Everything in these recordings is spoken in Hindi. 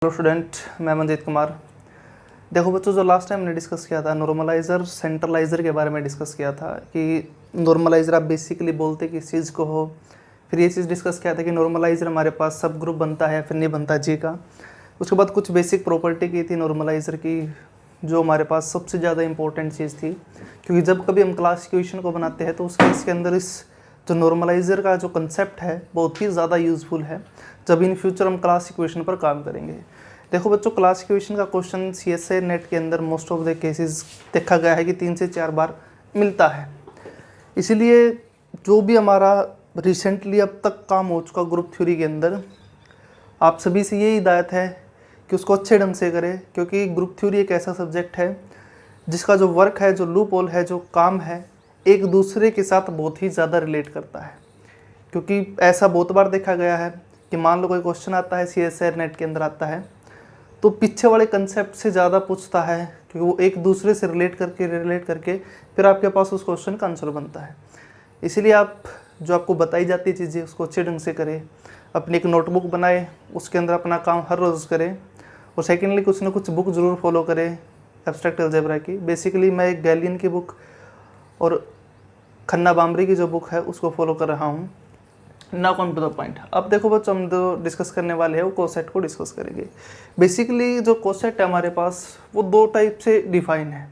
हेलो स्टूडेंट, मैं मनजीत कुमार। देखो बच्चों, जो लास्ट टाइम हमने डिस्कस किया था नॉर्मलाइज़र सेंट्रलाइज़र के बारे में डिस्कस किया था कि नॉर्मलाइज़र आप बेसिकली बोलते किस चीज़ को हो। फिर ये चीज़ डिस्कस किया था कि नॉर्मलाइज़र हमारे पास सब ग्रुप बनता है फिर नहीं बनता जी का। उसके बाद कुछ बेसिक प्रॉपर्टी की थी नॉर्मलाइज़र की, जो हमारे पास सबसे ज़्यादा इंपॉर्टेंट चीज़ थी, क्योंकि जब कभी हम क्लास इक्वेशन को बनाते हैं तो उस केस के अंदर इस जो नॉर्मलाइज़र का जो कंसेप्ट है बहुत ही ज़्यादा यूज़फुल है जब इन फ्यूचर हम क्लास इक्वेशन पर काम करेंगे। देखो बच्चों, क्लास इक्वेशन का क्वेश्चन CSA नेट के अंदर मोस्ट ऑफ द केसेस देखा गया है कि 3 से 4 बार मिलता है। इसीलिए जो भी हमारा रिसेंटली अब तक काम हो चुका ग्रुप थ्योरी के अंदर, आप सभी से यही हिदायत है कि उसको अच्छे ढंग से करें, क्योंकि ग्रुप थ्योरी एक ऐसा सब्जेक्ट है जिसका जो वर्क है, जो लूप होल है, जो काम है, एक दूसरे के साथ बहुत ही ज़्यादा रिलेट करता है। क्योंकि ऐसा बहुत बार देखा गया है कि मान लो कोई क्वेश्चन आता है CSA नेट के अंदर आता है तो पीछे वाले कंसेप्ट से ज़्यादा पूछता है, क्योंकि वो एक दूसरे से रिलेट करके फिर आपके पास उस क्वेश्चन का आंसर बनता है। इसीलिए आप जो आपको बताई जाती चीज़ें उसको अच्छे ढंग से करें, अपनी एक नोटबुक बनाए, उसके अंदर अपना काम हर रोज़ करें, और सेकेंडली कुछ ना कुछ बुक ज़रूर फॉलो करें एब्स्ट्रैक्ट अलजेब्रा की। बेसिकली मैं एक गैलियन की बुक और खन्ना बामरी की जो बुक है उसको फॉलो कर रहा हूँ। Now come to the point. अब देखो बच्चों, हम जो डिस्कस करने वाले हैं वो कोसेट को डिस्कस करेंगे। बेसिकली जो कोसेट है हमारे पास वो 2 टाइप से डिफाइन है।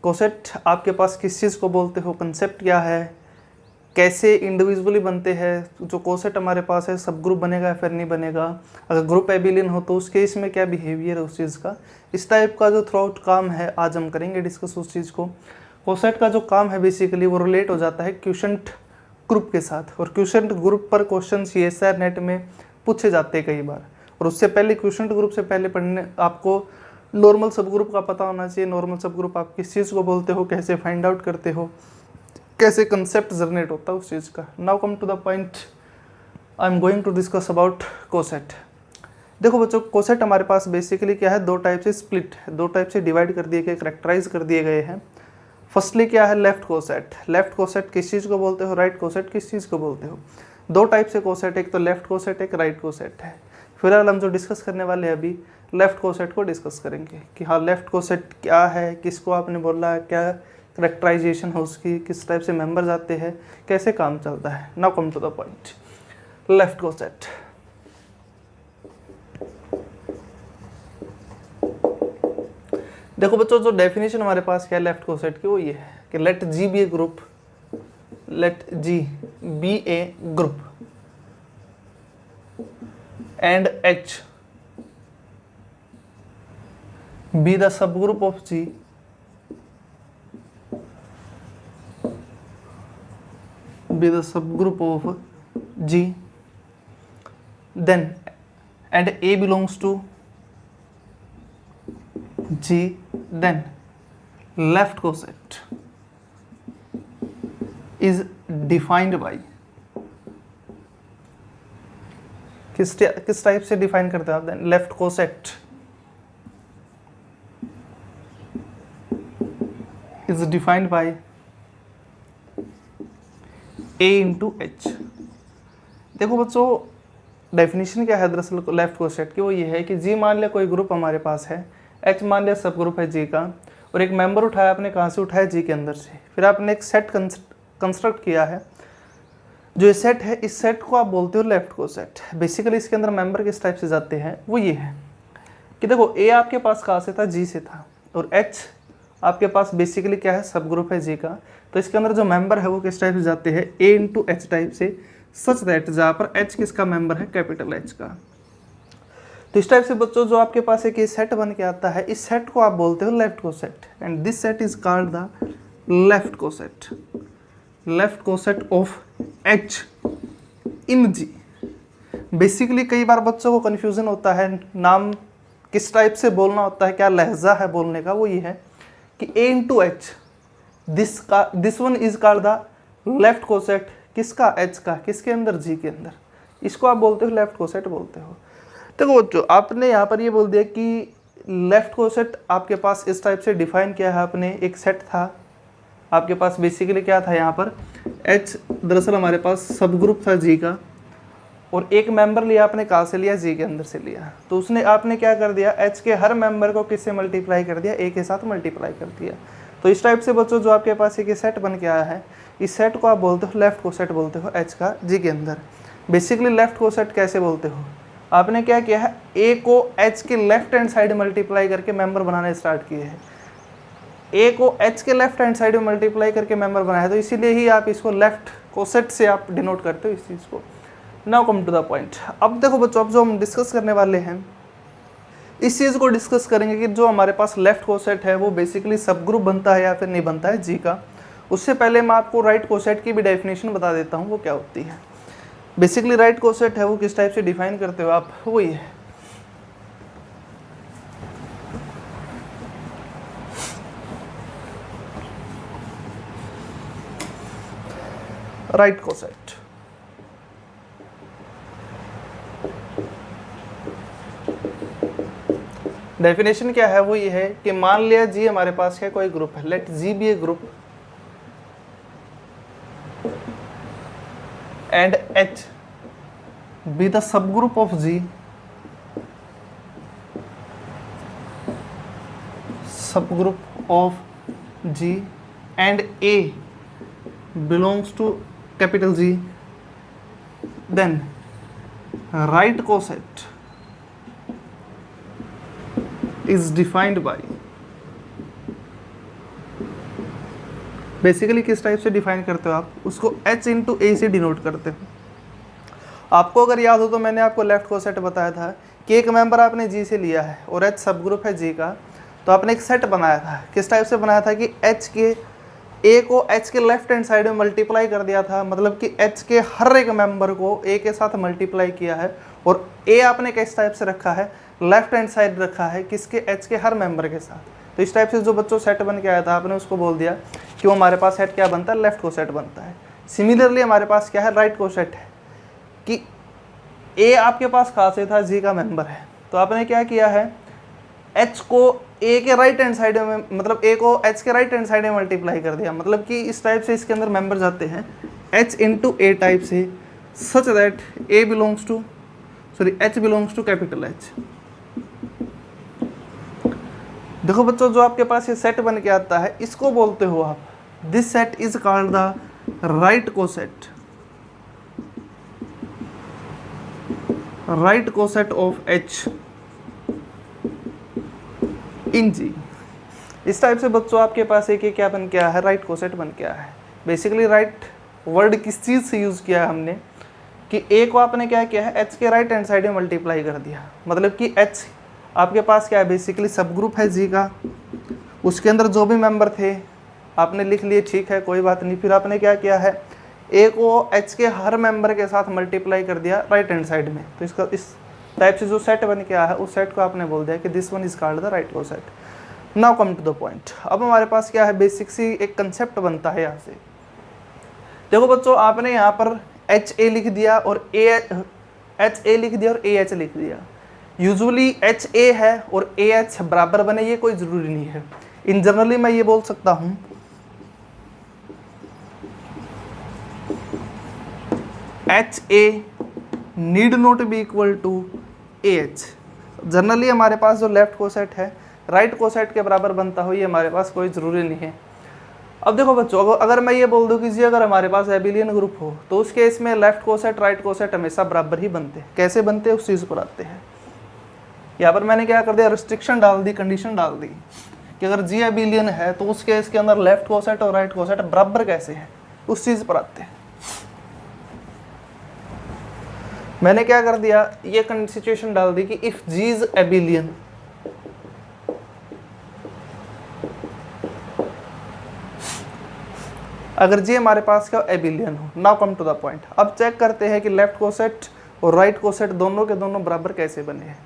कोसेट आपके पास किस चीज़ को बोलते हो, कंसेप्ट क्या है, कैसे इंडिविजुअली बनते हैं, जो कोसेट हमारे पास है सब ग्रुप बनेगा या फिर नहीं बनेगा, अगर ग्रुप एबिलियन हो तो उस केस में क्या बिहेवियर है उस चीज़ का। इस टाइप का जो थ्रू आउट काम है आज हम करेंगे डिस्कस उस चीज़ को। कोसेट का जो काम है बेसिकली वो रिलेट हो जाता है क्वोशिएंट ग्रुप के साथ, और क्वोशिएंट ग्रुप पर क्वेश्चन CSA नेट में पूछे जाते हैं कई बार। और उससे पहले क्वोशिएंट ग्रुप से पहले पढ़ने आपको नॉर्मल सब ग्रुप का पता होना चाहिए। नॉर्मल सब ग्रुप आप किस चीज़ को बोलते हो, कैसे फाइंड आउट करते हो, कैसे कंसेप्ट जनरेट होता है उस चीज़ का। Now come to the point, I am going to discuss about coset. देखो बच्चों, कोसेट हमारे पास बेसिकली क्या है, 2 टाइप से स्प्लिट है, 2 टाइप से डिवाइड कर दिए गए, करेक्टराइज कर दिए गए हैं। फर्स्टली क्या है, लेफ्ट कोसेट। लेफ्ट कोसेट किस चीज़ को बोलते हो, राइट कोसेट किस चीज़ को बोलते हो। 2 टाइप से कोसेट, एक तो लेफ्ट कोसेट, एक राइट कोसेट है। फिलहाल हम जो डिस्कस करने वाले हैं अभी लेफ्ट कोसेट को डिस्कस करेंगे कि हाँ लेफ्ट कोसेट क्या है, किसको आपने बोला, क्या करेक्टराइजेशन है उसकी, किस टाइप से मेंबर्स आते हैं, कैसे काम चलता है। Now come to the point, left coset. देखो बच्चों, जो डेफिनेशन हमारे पास क्या है लेफ्ट कोसेट की वो ये है कि let G be a group, let G be a group and H be the सब group of G be the सब group of G, then and A belongs to G, then left coset is defined by, किस टाइप से डिफाइन करते हैं आप। Then left coset is defined by A into H। देखो बच्चों, डेफिनेशन क्या है दरअसल लेफ्ट कोसेट की, वो ये है कि G मान लिया कोई ग्रुप हमारे पास है, H मान लिया सब ग्रुप है G का, और एक मेंबर उठाया आपने, कहाँ से उठाया, G के अंदर से। फिर आपने एक सेट कंस्ट्रक्ट किया है, जो ये सेट है इस सेट को आप बोलते हो लेफ्ट कोसेट। बेसिकली इसके अंदर मेंबर किस टाइप से जाते हैं वो ये है कि देखो A आपके पास कहाँ से था, G से था, और H आपके पास बेसिकली क्या है, सब ग्रुप है G का। तो इसके अंदर जो मेंबर है वो किस टाइप से जाते हैं, A इंटू H टाइप से, सच दैट जहाँ पर H किसका मेंबर है, कैपिटल H का। तो इस टाइप से बच्चों जो आपके पास एक ये सेट बन के आता है, इस सेट को आप बोलते हो left coset, and this set is called the left coset, left coset of H in G। Basically कई बार बच्चों को कन्फ्यूजन होता है, नाम किस टाइप से बोलना होता है, क्या लहजा है बोलने का, वो ये है कि A into H, this one is called the left coset, किसका, H का, किसके अंदर, G के अंदर। इसको आप बोलते हो लेफ्ट कोसेट बोलते हो। देखो बच्चों, आपने यहाँ पर ये बोल दिया कि लेफ्ट कोसेट आपके पास इस टाइप से डिफाइन किया है आपने। एक सेट था आपके पास, बेसिकली क्या था यहाँ पर, H दरअसल हमारे पास सब ग्रुप था G का, और एक मेंबर लिया आपने कहाँ से लिया, जी के अंदर से लिया, तो उसने आपने क्या कर दिया, एच के हर मेंबर को किससे मल्टीप्लाई कर दिया, ए के साथ मल्टीप्लाई कर दिया। तो इस टाइप से बच्चों जो आपके पास एक सेट बन के आया है, इस सेट को आप बोलते हो लेफ्ट को सेट बोलते हो एच का जी के अंदर। बेसिकली लेफ्ट को सेट कैसे बोलते हो, आपने क्या किया है, ए को एच के लेफ्ट हैंड साइड मल्टीप्लाई करके मेंबर बनाना स्टार्ट किए हैं, ए को एच के लेफ्ट हैंड साइड में मल्टीप्लाई करके मेंबर बनाया है, तो इसीलिए ही आप इसको लेफ्ट को सेट से आप डिनोट करते हो इस चीज़ को। Now come to the point. अब देखो बच्चों, अब जो हम डिस्कस करने वाले हैं इस चीज़ को डिस्कस करेंगे कि जो हमारे पास लेफ्ट कोसेट है वो बेसिकली सब ग्रुप बनता है या फिर नहीं बनता है जी का। उससे पहले मैं आपको राइट कोसेट की भी डेफिनेशन बता देता हूँ वो क्या होती है। बेसिकली राइट कोसेट है वो किस टाइप से डिफाइन करते हो आप, वो ये है, राइट कोसेट। डेफिनेशन क्या है, वो ये है कि मान लिया जी हमारे पास है कोई ग्रुप है, let G be a group and H be the सब group of G, sub group of G and A belongs to capital G, then right coset is defined by, basically किस टाइप से डिफाइन करते हो आप उसको, h इंटू ए से डिनोट करते हो। आपको अगर याद हो तो मैंने आपको लेफ्ट कोसेट बताया था कि एक मेंबर आपने जी से लिया है और h सब ग्रुप है जी का, तो आपने एक सेट बनाया था। किस टाइप से बनाया था कि h के ए को एच के लेफ्ट हैंड साइड में मल्टीप्लाई कर दिया था, मतलब कि एच के हर एक मेंबर को ए के साथ मल्टीप्लाई किया है, और ए आपने किस टाइप से रखा है, लेफ्ट हैंड साइड रखा है, किसके, एच के हर मेंबर के साथ। तो इस टाइप से जो बच्चों सेट बन के आया था आपने उसको बोल दिया कि वो हमारे पास सेट क्या बनता है, लेफ्ट को सेट बनता है। सिमिलरली हमारे पास क्या है, राइट को सेट है कि ए आपके पास कहाँ से था, जी का मेंबर है, तो आपने क्या किया है, एच को ए के राइट हैंड साइड में, मतलब ए को एच के राइट हैंड साइड में मल्टीप्लाई कर दिया, मतलब कि इस टाइप से इसके अंदर मेंबर जाते हैं एच इंटू ए टाइप से, such that A belongs to, sorry H belongs to capital H. देखो बच्चों, जो आपके पास ये सेट बन के आता है इसको बोलते हो आप, this set is called the right coset, right coset of H in G. इस टाइप से बच्चों आपके पास एक क्या बन गया है, राइट कोसेट बन गया है। बेसिकली राइट वर्ड किस चीज़ से यूज़ किया है हमने कि ए को आपने क्या किया है, एच के राइट हैंड साइड में मल्टीप्लाई कर दिया, मतलब कि एच आपके पास क्या है, बेसिकली सब ग्रुप है जी का, उसके अंदर जो भी मेंबर थे आपने लिख लिए, ठीक है कोई बात नहीं। फिर आपने क्या किया है, ए को एच के हर मेंबर के साथ मल्टीप्लाई कर दिया राइट हैंड साइड में, तो इसका इस टाइप से जो सेट बन के आया है उस सेट को आपने बोल दिया कि this one is called the right coset. Now come to the point. अब हमारे पास क्या है, बेसिक सी एक कंसेप्ट बनता है यहाँ से। देखो बच्चों, आपने यहाँ पर एच ए लिख दिया और एच ए लिख दिया और ए एच लिख दिया। यूजुअली एच ए है और ए एच बराबर बने ये कोई ज़रूरी नहीं है। इन जनरली मैं ये बोल सकता हूँ H a need not be equal to A H. Generally हमारे पास जो लेफ्ट कोसेट है राइट कोसेट के बराबर बनता हो ये हमारे पास कोई ज़रूरी नहीं है। अब देखो बच्चों, अगर मैं ये बोल दूं कि जी अगर हमारे पास एबिलियन ग्रुप हो तो उस केस में लेफ्ट कोसेट राइट कोसेट हमेशा बराबर ही बनते हैं। कैसे बनते हैं उस चीज़ पर आते हैं। यहाँ पर मैंने क्या कर दिया, रिस्ट्रिक्शन डाल दी, कंडीशन डाल दी कि अगर जी एबिलियन है तो उस केस के अंदर लेफ्ट कोसेट और राइट कोसेट बराबर कैसे है, उस चीज़ पर आते हैं। मैंने क्या कर दिया, ये सिचुएशन डाल दी कि इफ जी इज एबिलियन, अगर जी हमारे पास क्या एबिलियन हो। Now come to the point. अब चेक करते हैं कि लेफ्ट कोसेट और राइट कोसेट दोनों के दोनों बराबर कैसे बने हैं।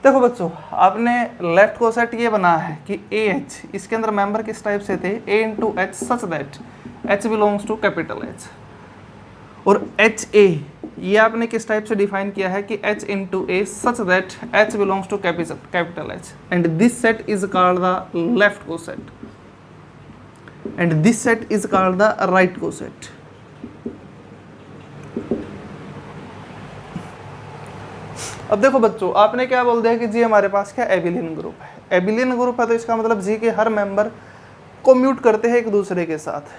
देखो बच्चों, आपने लेफ्ट कोसेट ये बना है कि ए एच, इसके अंदर मेंबर किस टाइप से थे, A into H, such that H belongs to capital H, और एच ए ये आपने किस टाइप से डिफाइन किया है कि h into a such that h belongs to capital H, and this set is called the left coset and this set is called the right coset. अब देखो बच्चों, आपने क्या बोल दिया कि जी हमारे पास क्या एबिलियन ग्रुप है। एबिलियन ग्रुप है तो इसका मतलब जी के हर मेंबर कोम्यूट करते हैं एक दूसरे के साथ।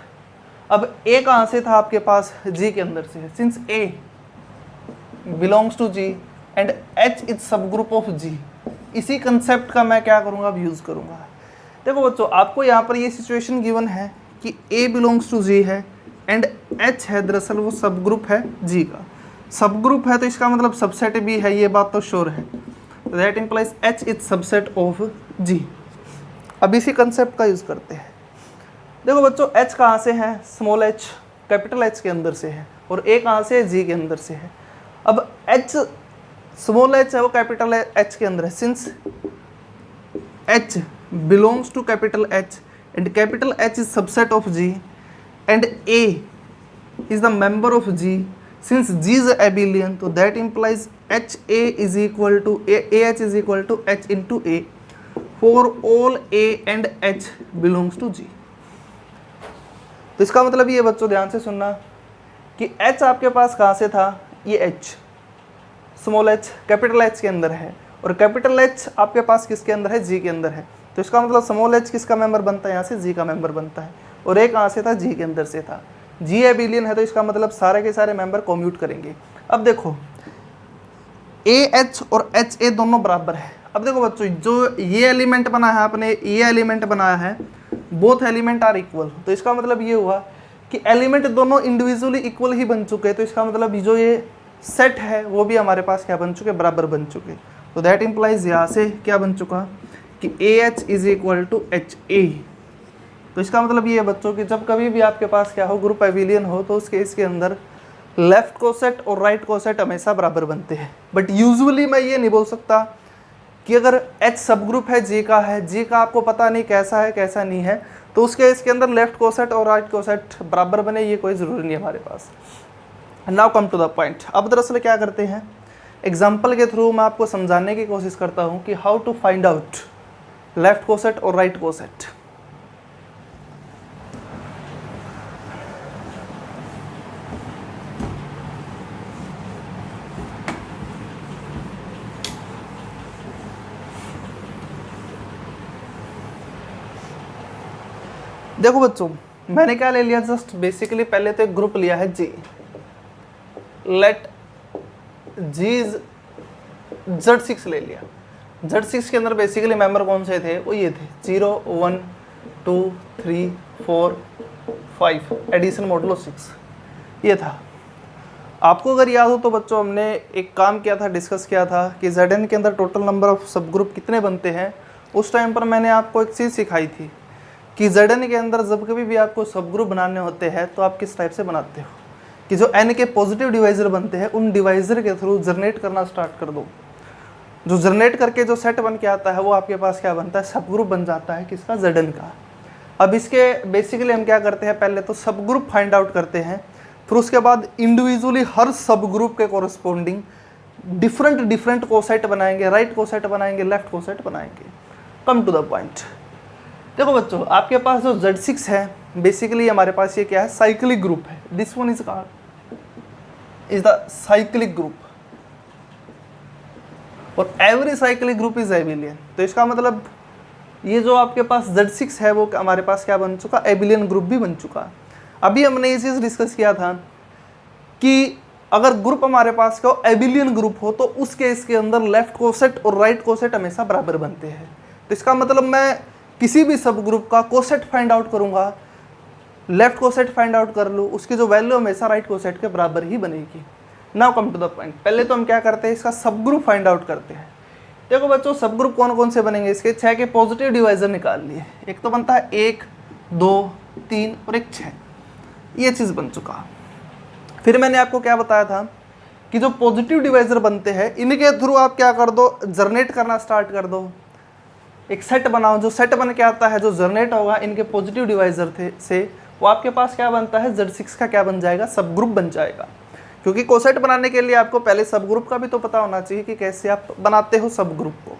अब ए कहाँ से था आपके पास, जी के अंदर से है, since a belongs to G and H is सब ग्रुप ऑफ जी। इसी कंसेप्ट का मैं क्या करूँगा, अब यूज़ करूँगा। देखो बच्चों, आपको यहाँ पर ये सिचुएशन गिवन है कि ए बिलोंग्स टू जी है एंड एच है दरअसल वो सब ग्रुप है जी का। सब ग्रुप है तो इसका मतलब सबसेट भी है, ये बात तो श्योर है। That implies H is subset of G. अब इसी कंसेप्ट का यूज़ करते हैं। देखो बच्चों, एच कहाँ से है, स्मॉल एच कैपिटल एच के अंदर से है, और ए कहाँ से है, जी के अंदर से है। अब एच स्मॉल एच है वो कैपिटल एच के अंदर है, since H belongs to capital H and capital H is subset of G and A is the member of G, since G is abelian, तो that implies H A is equal to A H is equal to H into A for all A and H belongs to G. तो इसका मतलब ये बच्चों ध्यान से सुनना कि एच आपके पास कहाँ से था, ये H small H capital H के अंदर है, और कैपिटल एच आपके पास किसके अंदर है, जी के अंदर है। तो इसका मतलब स्मॉल एच किसका मेंबर बनता है, यहाँ से जी का मेंबर बनता है, और ए कहाँ से था, जी के अंदर से था। जी एबिलियन है तो इसका मतलब सारे के सारे मेंबर कॉम्यूट करेंगे। अब देखो ए एच और एच ए दोनों बराबर है। अब देखो बच्चों, जो ये एलिमेंट बना है आपने, ये एलिमेंट बनाया है, बोथ एलिमेंट आर इक्वल, तो इसका मतलब ये हुआ कि एलिमेंट दोनों इंडिविजुअली इक्वल ही बन चुके हैं। तो इसका मतलब जो ये सेट है वो भी हमारे पास क्या बन चुके, बराबर बन चुके। तो दैट इम्प्लाइज यहाँ से क्या बन चुका कि a H is equal to H a. तो इसका मतलब ये है बच्चों कि जब कभी भी आपके पास क्या हो, ग्रुप एबिलियन हो, तो उस केस के अंदर लेफ्ट कोसेट और राइट कोसेट हमेशा बराबर बनते हैं। बट यूजुअली मैं ये नहीं बोल सकता कि अगर एच सब ग्रुप है जी का है, जी का आपको पता नहीं कैसा है कैसा नहीं है, तो उस केस के अंदर लेफ्ट कोसेट और राइट कोसेट बराबर बने, ये कोई ज़रूरी नहीं है हमारे पास। Now come to the point. अब दरअसल क्या करते हैं, एग्जाम्पल के थ्रू मैं आपको समझाने की कोशिश करता हूँ कि how to find out left coset और राइट कोसेट। देखो बच्चों, मैंने क्या ले लिया, जस्ट बेसिकली पहले तो एक ग्रुप लिया है जी, लेट जी इज Z6 ले लिया। Z6 के अंदर बेसिकली मेंबर कौन से थे, वो ये थे 0 1 2 3 4 5 एडिशन मॉडुलो 6, ये था। आपको अगर याद हो तो बच्चों, हमने एक काम किया था, डिस्कस किया था कि Zn के अंदर टोटल नंबर ऑफ सब ग्रुप कितने बनते हैं। उस टाइम पर मैंने आपको एक चीज़ सिखाई थी कि Zn के अंदर जब कभी भी आपको सब ग्रुप बनाने होते हैं तो आप किस टाइप से बनाते हो, कि जो n के पॉजिटिव डिवाइज़र बनते हैं उन डिवाइज़र के थ्रू जनरेट करना स्टार्ट कर दो। जो जनरेट करके जो सेट बन के आता है वो आपके पास क्या बनता है, सब ग्रुप बन जाता है किसका, Zn का। अब इसके बेसिकली हम क्या करते हैं, पहले तो सब ग्रुप फाइंड आउट करते हैं, फिर उसके बाद इंडिविजुअली हर सब ग्रुप के कोरस्पोंडिंग डिफरेंट कोसेट बनाएंगे, राइट कोसेट बनाएंगे, लेफ्ट कोसेट बनाएंगे। Come to the point. देखो बच्चों, आपके पास जो Z6 है बेसिकली हमारे पास ये क्या है, साइक्लिक ग्रुप है। This one is the cyclic group, और every cyclic group is abelian. तो इसका मतलब ये जो आपके पास Z6 है वो हमारे पास क्या बन चुका, एबिलियन ग्रुप भी बन चुका। अभी हमने ये चीज़ डिस्कस किया था कि अगर ग्रुप हमारे पास का एबिलियन ग्रुप हो तो उस केस के अंदर लेफ्ट कोसेट और राइट कोसेट हमेशा बराबर बनते हैं। तो इसका मतलब मैं किसी भी सब ग्रुप का कोसेट फाइंड आउट करूंगा, लेफ्ट कोसेट फाइंड आउट कर लूँ, उसकी जो वैल्यू हमेशा राइट कोसेट के बराबर ही बनेगी। Now come to the point. पहले तो हम क्या करते हैं, इसका सब ग्रुप फाइंड आउट करते हैं। देखो बच्चों, सब ग्रुप कौन कौन से बनेंगे, इसके 6 के पॉजिटिव डिवाइजर निकाल लिए। एक तो बनता है 1 2 3 और एक 6, ये चीज़ बन चुका। फिर मैंने आपको क्या बताया था कि जो पॉजिटिव डिवाइजर बनते हैं इनके थ्रू आप क्या कर दो, जनरेट करना स्टार्ट कर दो, एक सेट बनाओ। जो सेट बन के आता है, जो जनरेट होगा इनके पॉजिटिव डिवाइजर से, वो आपके पास क्या बनता है, Z6 का क्या बन जाएगा, सब ग्रुप बन जाएगा। क्योंकि कोसेट बनाने के लिए आपको पहले सब ग्रुप का भी तो पता होना चाहिए कि कैसे आप बनाते हो सब ग्रुप को।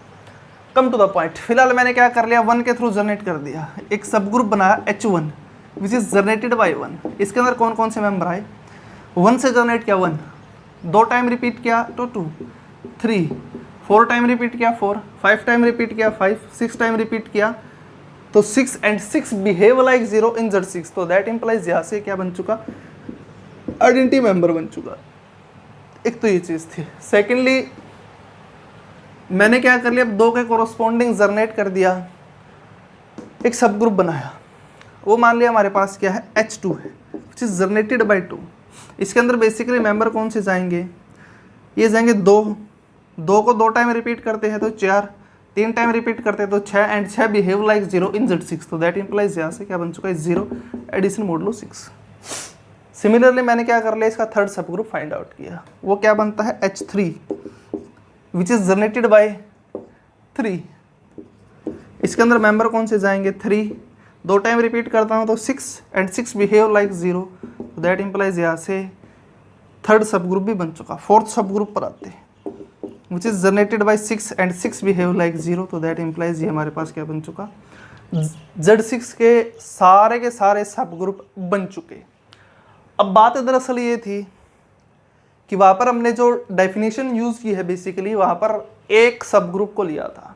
Come to the point. फिलहाल मैंने क्या कर लिया, 1 के थ्रू जनरेट कर दिया, एक सब ग्रुप बनाया H1 which is generated by 1। इसके अंदर कौन कौन से मेंबर आए, 1 से जनरेट किया 1, 2 टाइम रिपीट किया तो 2, 3, 4 टाइम रिपीट किया 4, 5 टाइम रिपीट किया 5, 6 टाइम रिपीट किया तो 6 and 6 behave like 0 in Z6, तो दैट इंप्लाइज यहाँ से क्या बन चुका, आइडेंटिटी मेंबर बन चुका। एक तो ये चीज़ थी। सेकेंडली मैंने क्या कर लिया, अब 2 के कोरोस्पोंडिंग जनरेट कर दिया, एक सब ग्रुप बनाया, वो मान लिया हमारे पास क्या है H2 है विच इज जनरेटेड बाय 2। इसके अंदर बेसिकली मेंबर कौन से जाएंगे, ये जाएंगे 2 को 2 टाइम रिपीट करते हैं तो 4, 3 टाइम रिपीट करते हैं तो 6 and 6 behave like 0 in Z6, तो दैट इंप्लाइज यहाँ से क्या बन चुका है 0 एडिशन मोडुलो 6। सिमिलरली मैंने क्या कर लिया, इसका थर्ड सब ग्रुप फाइंड आउट किया, वो क्या बनता है H3 which is generated by 3। इसके अंदर मेंबर कौन से जाएंगे 3, 2 टाइम रिपीट करता हूँ तो 6 एंड 6 बिहेव लाइक 0, तो दैट इंप्लाइज यहाँ से थर्ड सब ग्रुप भी बन चुका। फोर्थ सब ग्रुप पर आते हैं which is generated by 6 and 6 behave like 0, तो दैट इंप्लाइज ये हमारे पास क्या बन चुका, Z6 के सारे सब ग्रुप बन चुके। अब बात दरअसल ये थी कि वहाँ पर हमने जो डेफिनेशन यूज़ की है बेसिकली वहाँ पर एक सब ग्रुप को लिया था।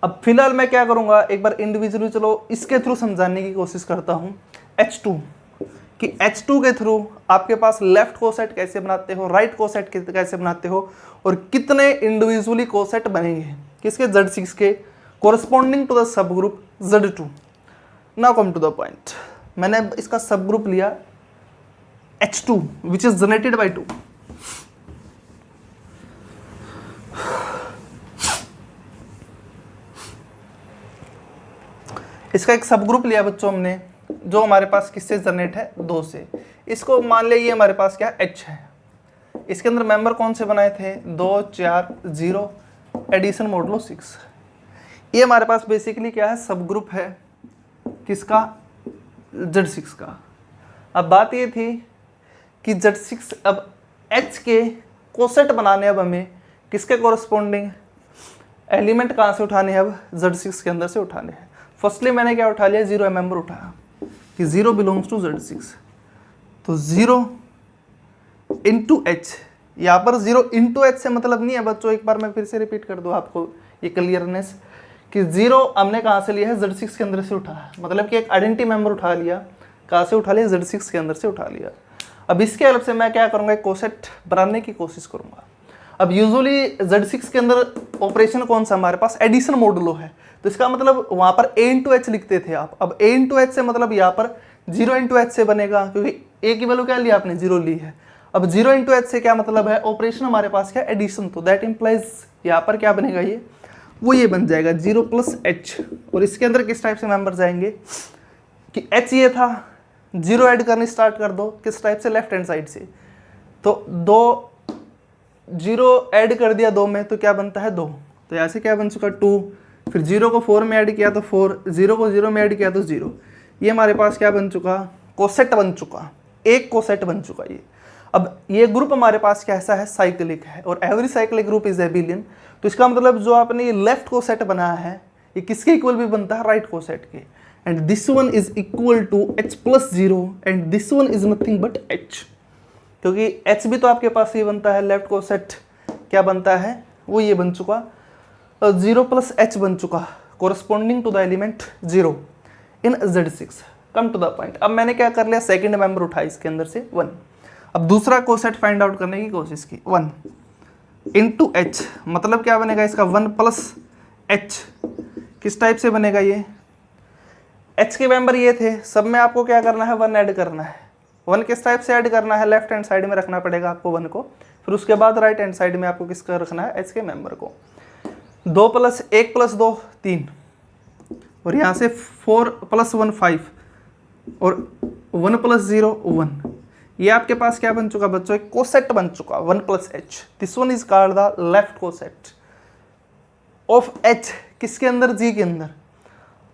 अब फिलहाल मैं क्या करूँगा, एक बार इंडिविजुअली चलो इसके थ्रू समझाने की कोशिश करता हूँ H2 कि H2 के थ्रू आपके पास लेफ्ट कोसेट कैसे बनाते हो, राइट कोसेट कैसे बनाते हो और कितने इंडिविजुअली कोसेट बनेंगे किसके Z6 के कोरस्पॉन्डिंग टू द सब group Z2। Now come to the point, मैंने इसका सब ग्रुप लिया H2 which is generated by 2। इसका एक सब ग्रुप लिया बच्चों हमने जो हमारे पास किससे जनरेट है 2 से। इसको मान लिया ये हमारे पास क्या H है। इसके अंदर मेंबर कौन से बनाए थे 2, 4, 0 एडिशन मोडुलो 6। ये हमारे पास बेसिकली क्या है सब ग्रुप है किसका Z6 का। अब बात ये थी कि Z6 अब H के कोसेट बनाने अब हमें किसके कोरस्पोंडिंग एलिमेंट कहाँ से उठाने हैं, अब Z6 के अंदर से उठाने हैं। फर्स्टली मैंने क्या उठा लिया 0 मेंबर उठाया कि 0 बिलोंग्स टू Z6, तो 0 इंटू H, यहाँ पर 0 इंटू H से मतलब नहीं है बच्चों, एक बार मैं फिर से रिपीट कर दूँ आपको ये क्लियरनेस कि 0 हमने कहाँ से लिया है Z6 के अंदर से उठाया, मतलब कि एक आइडेंटिटी मेंबर उठा लिया, कहाँ से उठा लिया Z6 के अंदर से उठा लिया। अब इसके हेल्प से मैं क्या करूँगा, एक कोसेट बनाने की कोशिश करूँगा। अब यूजुअली Z6 के अंदर ऑपरेशन कौन सा हमारे पास एडिशन मोडुलो है, तो इसका मतलब वहाँ पर A इंटू H लिखते थे आप। अब A इंटू H से मतलब यहाँ पर 0 इंटू H से बनेगा क्योंकि A की वैल्यू क्या ली आपने 0 ली है। अब 0 इंटू H से क्या मतलब है ऑपरेशन हमारे पास क्या एडिशन, तो दैट इम्प्लाइज यहाँ पर क्या बनेगा ये वो ये बन जाएगा 0 प्लस H। और इसके अंदर किस टाइप से मेंबर जाएंगे कि H ये था 0 ऐड करनी स्टार्ट कर दो किस टाइप से लेफ्ट हैंड साइड से, तो 2 0 ऐड कर दिया 2 में तो क्या बनता है 2, तो यहाँ से क्या बन चुका 2, फिर 0 को 4 में ऐड किया तो 4, 0 को 0 में ऐड किया तो 0। ये हमारे पास क्या बन चुका कोसेट बन चुका, एक कोसेट बन चुका ये। अब ये ग्रुप हमारे पास कैसा है साइक्लिक है और every cyclic group is abelian, तो इसका मतलब जो आपने ये लेफ्ट कोसेट बनाया है ये किसके इक्वल भी बनता है राइट कोसेट के, and this one is equal to H plus 0 and this one is nothing but H, क्योंकि H भी तो आपके पास ये बनता है लेफ्ट कोसेट क्या बनता है वो ये बन चुका 0 प्लस H बन चुका corresponding to the element 0 in Z6। Come to the point, अब मैंने क्या कर लिया सेकंड मेंबर उठाया इसके अंदर से 1। अब दूसरा कोसेट फाइंड आउट करने की कोशिश की 1 इंटू H, मतलब क्या बनेगा इसका 1 प्लस H, किस टाइप से बनेगा ये H के मेंबर ये थे, सब में आपको क्या करना है 1 ऐड करना है। 1 किस टाइप से ऐड करना है लेफ्ट हैंड साइड में रखना पड़ेगा आपको 1 को, फिर उसके बाद राइट हैंड साइड में आपको किसका रखना है H के मेंबर को। 2 प्लस 1 प्लस 2 3 और यहाँ से 4 प्लस 1 5 और 1 प्लस 0 1, ये आपके पास क्या बन चुका बच्चों एक कोसेट बन चुका 1 plus H। This one is called the left coset of H, किसके अंदर G के अंदर।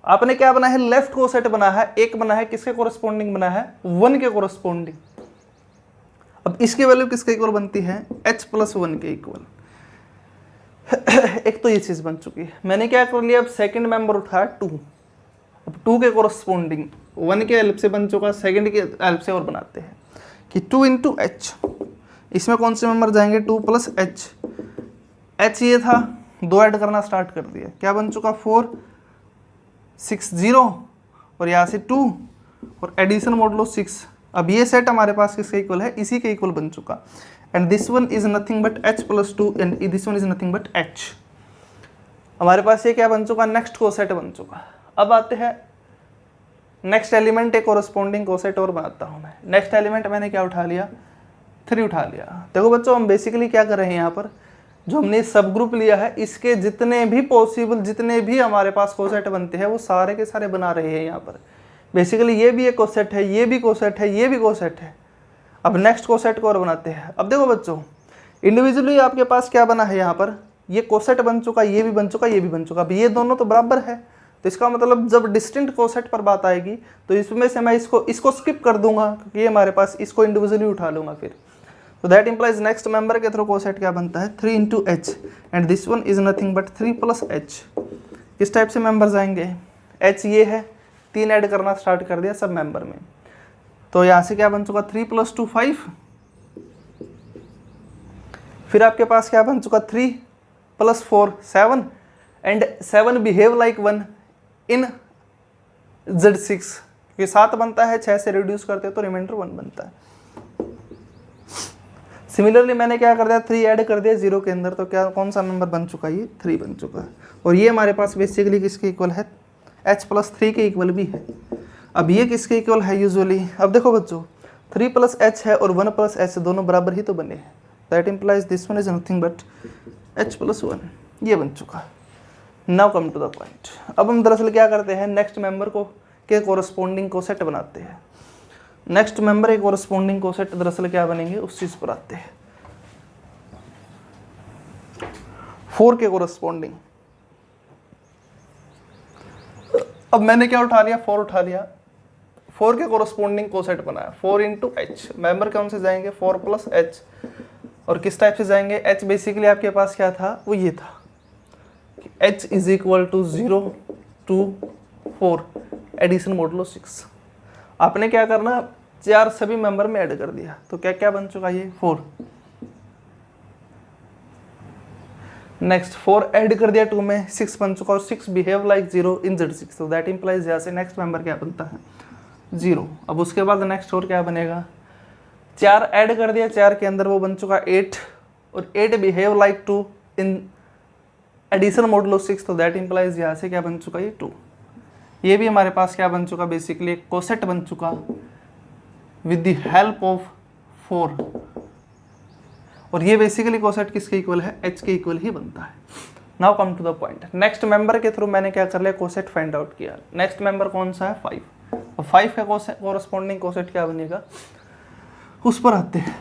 आपने क्या बना है लेफ्ट कोसेट बना है, एक बना है किसके कोरस्पोंडिंग बना है 1 के कोरस्पोंडिंग। अब इसकी वैल्यू किसके इक्वल बनती है H प्लस 1 के इक्वल। एक तो ये चीज बन चुकी है। मैंने क्या कर लिया अब सेकंड मेंबर उठाया 2, अब 2 के कोरस्पोंडिंग 1 के हेल्प से बन चुका, सेकंड के हेल्प से और बनाते हैं कि 2 इंटू H, इसमें कौन से मेंबर जाएंगे, 2 प्लस एच, एच ये था, 2 ऐड करना स्टार्ट कर दिया, क्या बन चुका 4 6 0 और यहाँ से 2 और एडिशन मोडुलो 6। अब ये सेट हमारे पास किसके इक्वल है, इसी के इक्वल बन चुका। And this one is nothing but h plus 2 and this one is nothing but h। हमारे पास ये क्या बन चुका, नेक्स्ट कोसेट बन चुका। अब आते हैं नेक्स्ट एलिमेंट, एक कोरस्पॉन्डिंग कोसेट और बनाता हूँ मैं। नेक्स्ट एलिमेंट मैंने क्या उठा लिया, 3 उठा लिया। देखो बच्चों, हम बेसिकली क्या कर रहे हैं यहाँ पर, जो हमने सब ग्रुप लिया है इसके जितने भी पॉसिबल, जितने भी हमारे पास कोसेट बनते हैं वो सारे के सारे बना रहे हैं यहाँ पर। बेसिकली ये भी एक कोसेट है, ये भी कोसेट है, ये भी कोसेट है। अब नेक्स्ट कोसेट को और बनाते हैं। अब देखो बच्चों, इंडिविजुअली आपके पास क्या बना है यहाँ पर, ये कोसेट बन चुका, ये भी बन चुका, ये भी बन चुका। अब ये दोनों तो बराबर है, तो इसका मतलब जब डिस्टिंक्ट कोसेट पर बात आएगी तो इसमें से मैं इसको स्किप कर दूंगा, क्योंकि ये हमारे पास, इसको इंडिविजुअली उठा लूंगा फिर। तो दैट इंप्लाइज नेक्स्ट मेंबर के थ्रू कोसेट क्या बनता है, 3 into H and this one is nothing but 3 plus H. किस टाइप से मेंबर्स आएंगे, एच ये है, 3 ऐड करना स्टार्ट कर दिया सब मेंबर में, तो यहाँ से क्या बन चुका 3 प्लस 2 5। फिर आपके पास क्या बन चुका 3 plus 4 7 and 7 behave like 1 in Z6, क्योंकि 7 बनता है, 6 से रिड्यूस करते हैं तो रिमाइंडर 1 बनता है। सिमिलरली मैंने क्या कर दिया, 3 ऐड कर दिया 0 के अंदर, तो क्या कौन सा नंबर बन चुका, ये 3 बन चुका है। और ये हमारे पास बेसिकली किसके इक्वल है, h प्लस 3 के इक्वल भी है। अब ये किसके इक्वल है यूजुअली, अब देखो बच्चों 3 प्लस एच है और 1 प्लस एच दोनों बराबर ही तो बने हैं। That implies this one is nothing but h plus 1, ये बन चुका। Now come to the point. अब हम दरअसल क्या करते हैं, नेक्स्ट मेंबर को के कोरस्पॉन्डिंग कोसेट बनाते हैं। नेक्स्ट मेंबर एक कोरस्पॉन्डिंग कोसेट दरअसल क्या बनेंगे, उस चीज पर आते हैं। 4 के कोरस्पॉन्डिंग, अब मैंने क्या उठा लिया, 4 उठा लिया, 4 के कोरस्पॉन्डिंग कोसेट बनाया, 4 इंटू एच। मेंबर कौन से जाएंगे, 4 प्लस एच, और किस टाइप से जाएंगे, एच बेसिकली आपके पास क्या था, वो ये था h is equal to 0 2 4 addition modulo 6। आपने क्या करना, 4 सभी मेंबर में ऐड कर दिया, तो क्या क्या बन चुका, ये 4। नेक्स्ट 4 ऐड कर दिया 2 में, 6 बन चुका, और 6 बिहेव लाइक 0 इन Z6, तो दैट इंप्लाइज यहाँ से नेक्स्ट मेंबर क्या बनता है, 0। अब उसके बाद नेक्स्ट और क्या बनेगा, 4 ऐड कर दिया, 4 के अंदर वो बन चुका 8, और 8 behave like 2 in addition modulo 6, तो दैट इंप्लाइज यहाँ से क्या बन चुका, ये 2। ये भी हमारे पास क्या बन चुका, बेसिकली एक कोसेट बन चुका विद द हेल्प ऑफ 4। और ये बेसिकली कोसेट किसके इक्वल है, h के इक्वल ही बनता है। Now come to the point. Next member के थ्रू मैंने क्या कर लिया, कोसेट फाइंड आउट किया। नेक्स्ट मेंबर कौन सा है, 5। और 5 का कोरस्पॉन्डिंग कोसेट क्या बनेगा, उस पर आते हैं।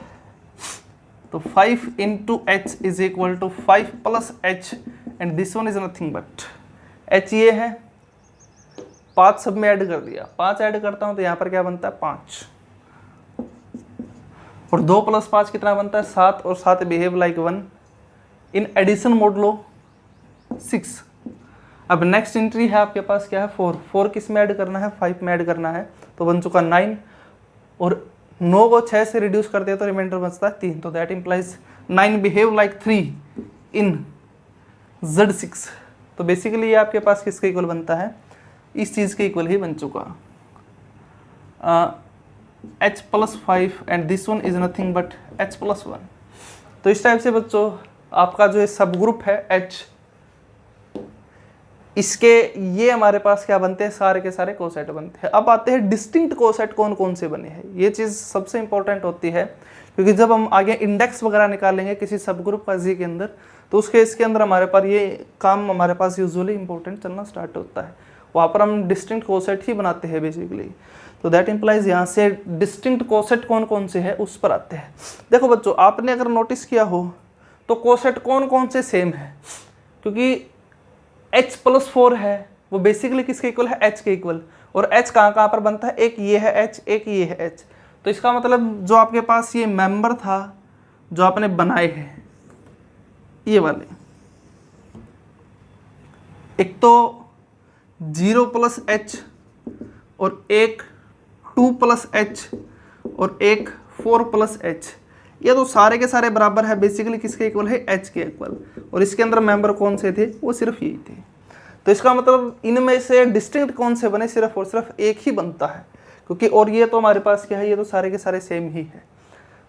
तो 5 into H is equal to 5 plus H and this one is nothing but h ये है, 5 सब में ऐड कर दिया, 5 ऐड करता हूं तो यहाँ पर क्या बनता है 5, और 2 प्लस 5 कितना बनता है 7, और 7 behave like 1 in addition modulo 6। अब नेक्स्ट एंट्री है आपके पास क्या है, 4 किस में ऐड करना है, 5 में ऐड करना है, तो बन चुका 9, और 9 को 6 से रिड्यूस कर दिया तो रिमाइंडर बचता है 3, तो that implies 9 behave like 3 in Z6। तो बेसिकली ये आपके पास किसके इक्वल बनता है, इस चीज़ के इक्वल ही बन चुका, h plus 5 and this one is nothing but h plus 1। तो इस टाइप से बच्चों आपका जो सब ग्रुप है h, इसके ये हमारे पास क्या बनते हैं, सारे के सारे कोसेट बनते हैं। अब आते हैं डिस्टिंक्ट कोसेट कौन कौन से बने हैं। ये चीज़ सबसे इंपॉर्टेंट होती है, क्योंकि जब हम आगे इंडेक्स वगैरह निकालेंगे किसी सब ग्रुप का जी के अंदर, तो उसके इसके अंदर हमारे पर ये काम हमारे पास यूजुअली इंपॉर्टेंट चलना स्टार्ट होता है। वहाँ पर हम डिस्टिंक्ट कोसेट ही बनाते हैं बेसिकली। तो दैट इंप्लाइज यहाँ से डिस्टिंक्ट कोसेट कौन कौन से है उस पर आते हैं। देखो बच्चों, आपने अगर नोटिस किया हो तो कोसेट कौन कौन से सेम है, क्योंकि h प्लस 4 है वो बेसिकली किसके इक्वल है, h के इक्वल, और h कहाँ कहाँ पर बनता है, एक ये है h, एक ये है h। तो इसका मतलब जो आपके पास ये मेंबर था जो आपने बनाए हैं ये वाले, एक तो 0 प्लस एच, और एक 2 प्लस एच, और एक 4 प्लस एच, ये तो सारे के सारे बराबर है, बेसिकली किसके इक्वल है, एच के इक्वल, और इसके अंदर मेंबर कौन से थे, वो सिर्फ यही थे। तो इसका मतलब इनमें से डिस्टिंक्ट कौन से बने, सिर्फ और सिर्फ एक ही बनता है, क्योंकि और ये तो हमारे पास क्या है, ये तो सारे के सारे सेम ही है।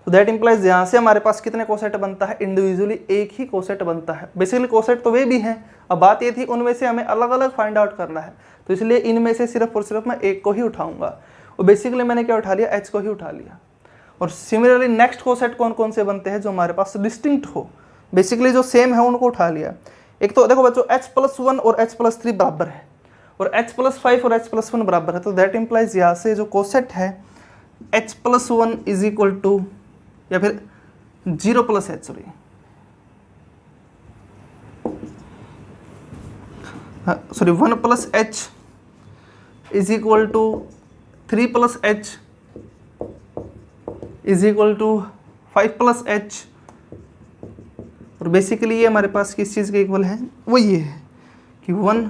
तो दैट इंप्लाइज यहाँ से हमारे पास कितने कोसेट बनता है, इंडिविजुअली एक ही कोसेट बनता है। बेसिकली कोसेट तो वे भी हैं, अब बात ये थी उनमें से हमें अलग अलग फाइंड आउट करना है, तो इसलिए इनमें से सिर्फ और सिर्फ मैं एक को ही उठाऊंगा, और बेसिकली मैंने क्या उठा लिया, एच को ही उठा लिया। और सिमिलरली नेक्स्ट कोसेट कौन कौन से बनते हैं जो हमारे पास डिस्टिंक्ट हो, बेसिकली जो सेम है उनको उठा लिया। एक तो देखो बच्चों H+1 और H+3 बराबर है, और H+5 और H+1 बराबर है, तो दैट इंप्लाइज यहाँ से जो कोसेट है H+1 इज इक्वल टू, या फिर 0+H, sorry sorry 1+H is equal to 3+H is equal to 5+H, और बेसिकली ये हमारे पास किस चीज़ के इक्वल है, वो ये है कि 1,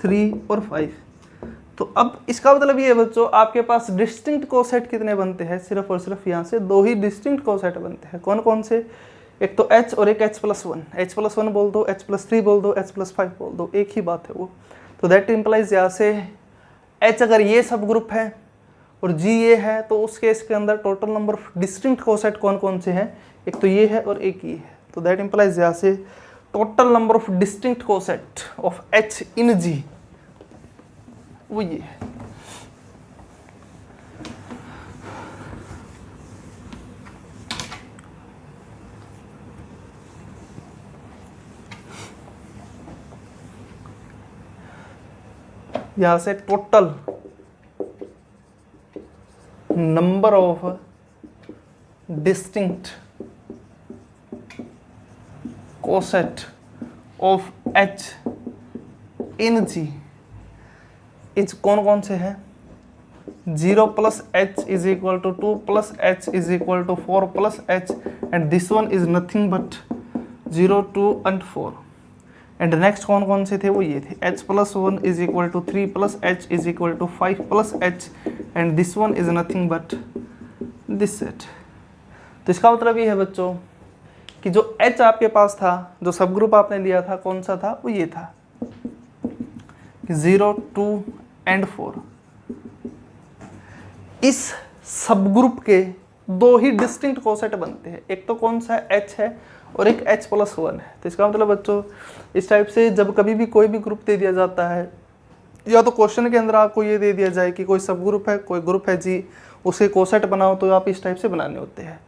3 और 5। तो अब इसका मतलब ये है बच्चों, आपके पास डिस्टिंक्ट कोसेट कितने बनते हैं, सिर्फ और सिर्फ यहाँ से दो ही डिस्टिंक्ट कोसेट बनते हैं। कौन कौन से, एक तो H और एक H+1, H+1 बोल दो, H+3 बोल दो, H+5 बोल दो, एक ही बात है वो। तो दैट इम्प्लाइज यहाँ से H अगर ये सब ग्रुप है और G ये है, तो उस केस के अंदर total number of distinct coset कौन कौन से हैं, एक तो ये है और एक ये है। तो दैट इम्प्लाइज यहाँ से total number of distinct coset of H in G वो ये है। यहाँ से total number of distinct coset of H in G is कौन कौन से हैं, 0+H is equal to 2+H is equal to 4+H, and this one is nothing but 0, 2 and 4। And next कौन कौन से थे, वो ये थे H+1 is equal to 3+H is equal to 5+H, and this one is nothing but this set. तो इसका मतलब ये है बच्चों कि जो H आपके पास था, जो सब ग्रुप आपने लिया था, कौन सा था, वो ये था 0, 2 and 4। इस सब ग्रुप के दो ही डिस्टिंक्ट कोसेट बनते हैं, एक तो कौन सा H है और एक H+1 है। तो इसका मतलब बच्चों इस टाइप से जब कभी भी कोई भी ग्रुप दे दिया जाता है, या तो क्वेश्चन के अंदर आपको ये दे दिया जाए कि कोई सब ग्रुप है, कोई ग्रुप है जी, उसके कोसेट बनाओ, तो आप इस टाइप से बनाने होते हैं।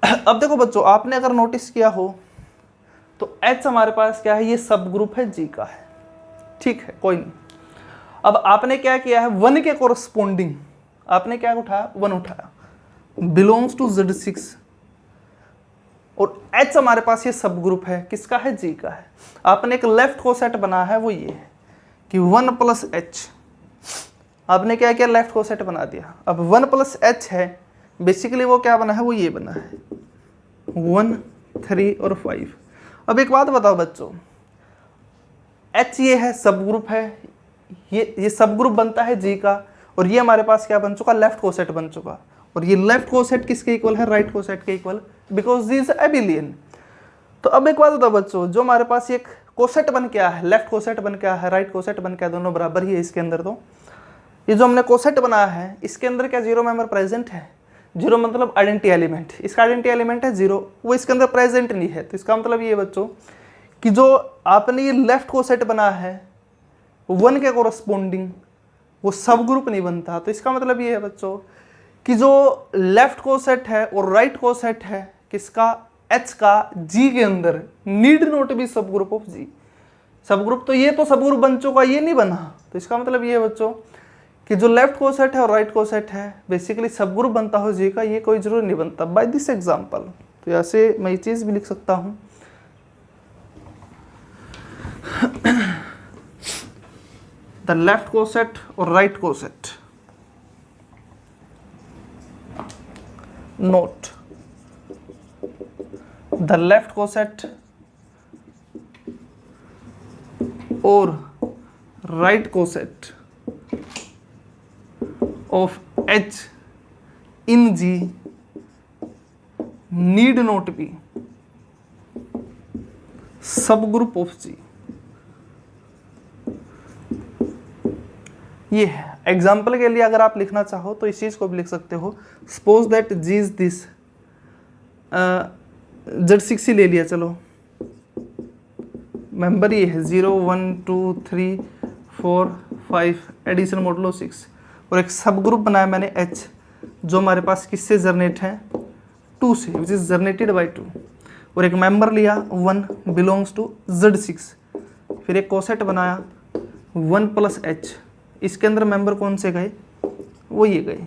अब देखो बच्चों, आपने अगर नोटिस किया हो तो H हमारे पास क्या है, ये सब ग्रुप है G का है, ठीक है, कोई नहीं। अब आपने क्या किया है, 1 के कोरस्पोंडिंग आपने क्या उठाया, 1 उठाया, बिलोंग्स टू Z6, और H हमारे पास ये सब ग्रुप है, किसका है, G का है। आपने एक लेफ्ट कोसेट बना है, वो ये है कि 1+H, आपने क्या किया, लेफ्ट कोसेट बना दिया। अब 1+H है, बेसिकली वो क्या बना है, वो ये बना है 1, 3 और 5। अब एक बात बताओ बच्चों, H ये है, सब ग्रुप है, ये सब ग्रुप बनता है G का, और ये हमारे पास क्या बन चुका, लेफ्ट कोसेट बन चुका, और ये लेफ्ट कोसेट किसके इक्वल है, राइट कोसेट के equal, because G is abelian. तो अब एक बात बताओ बच्चों, जो हमारे पास एक कोसेट बन के आया है, लेफ्ट कोसेट बन के आया है, राइट कोसेट बन के आया, दोनों बराबर ही है इसके अंदर। तो ये जो हमने कोसेट बनाया है, इसके अंदर क्या 0 मेंबर प्रेजेंट है, 0 मतलब आइडेंटिटी एलिमेंट, इसका आइडेंटिटी एलिमेंट है 0, वो इसके अंदर प्रेजेंट नहीं है। तो इसका मतलब ये बच्चों कि जो आपने ये लेफ्ट कोसेट बना है 1 के कोरस्पोंडिंग, वो सब ग्रुप नहीं बनता। तो इसका मतलब ये है बच्चों कि जो लेफ्ट कोसेट है और राइट कोसेट है किसका, H का, G के अंदर नीड नॉट बी सब ग्रुप ऑफ G। सब ग्रुप तो ये तो सब ग्रुप बन चुका, ये नहीं बना। तो इसका मतलब ये है बच्चों कि जो लेफ्ट कोसेट है और राइट कोसेट है बेसिकली सब ग्रुप बनता हो G का, ये कोई जरूर नहीं बनता बाय दिस एग्जांपल। तो ऐसे मैं ये चीज़ भी लिख सकता हूँ the left coset or right coset. Note, the left coset or right coset of H in G need not B सब ग्रुप ऑफ जी। ये है एग्जाम्पल के लिए, अगर आप लिखना चाहो तो इस चीज को भी लिख सकते हो। Suppose that G is this, Z6 ही ले लिया, चलो मेंबर ये है 0 1 2 3 4 5 एडिशन मॉडुलो 6, और एक सब ग्रुप बनाया मैंने H, जो हमारे पास किससे जर्नेट है 2 से, विच इज जर्नेटेड बाई 2, और एक मेंबर लिया 1 बिलोंग्स टू Z6, फिर एक कोसेट बनाया 1 प्लस H, इसके अंदर मेंबर कौन से गए, वो ये गए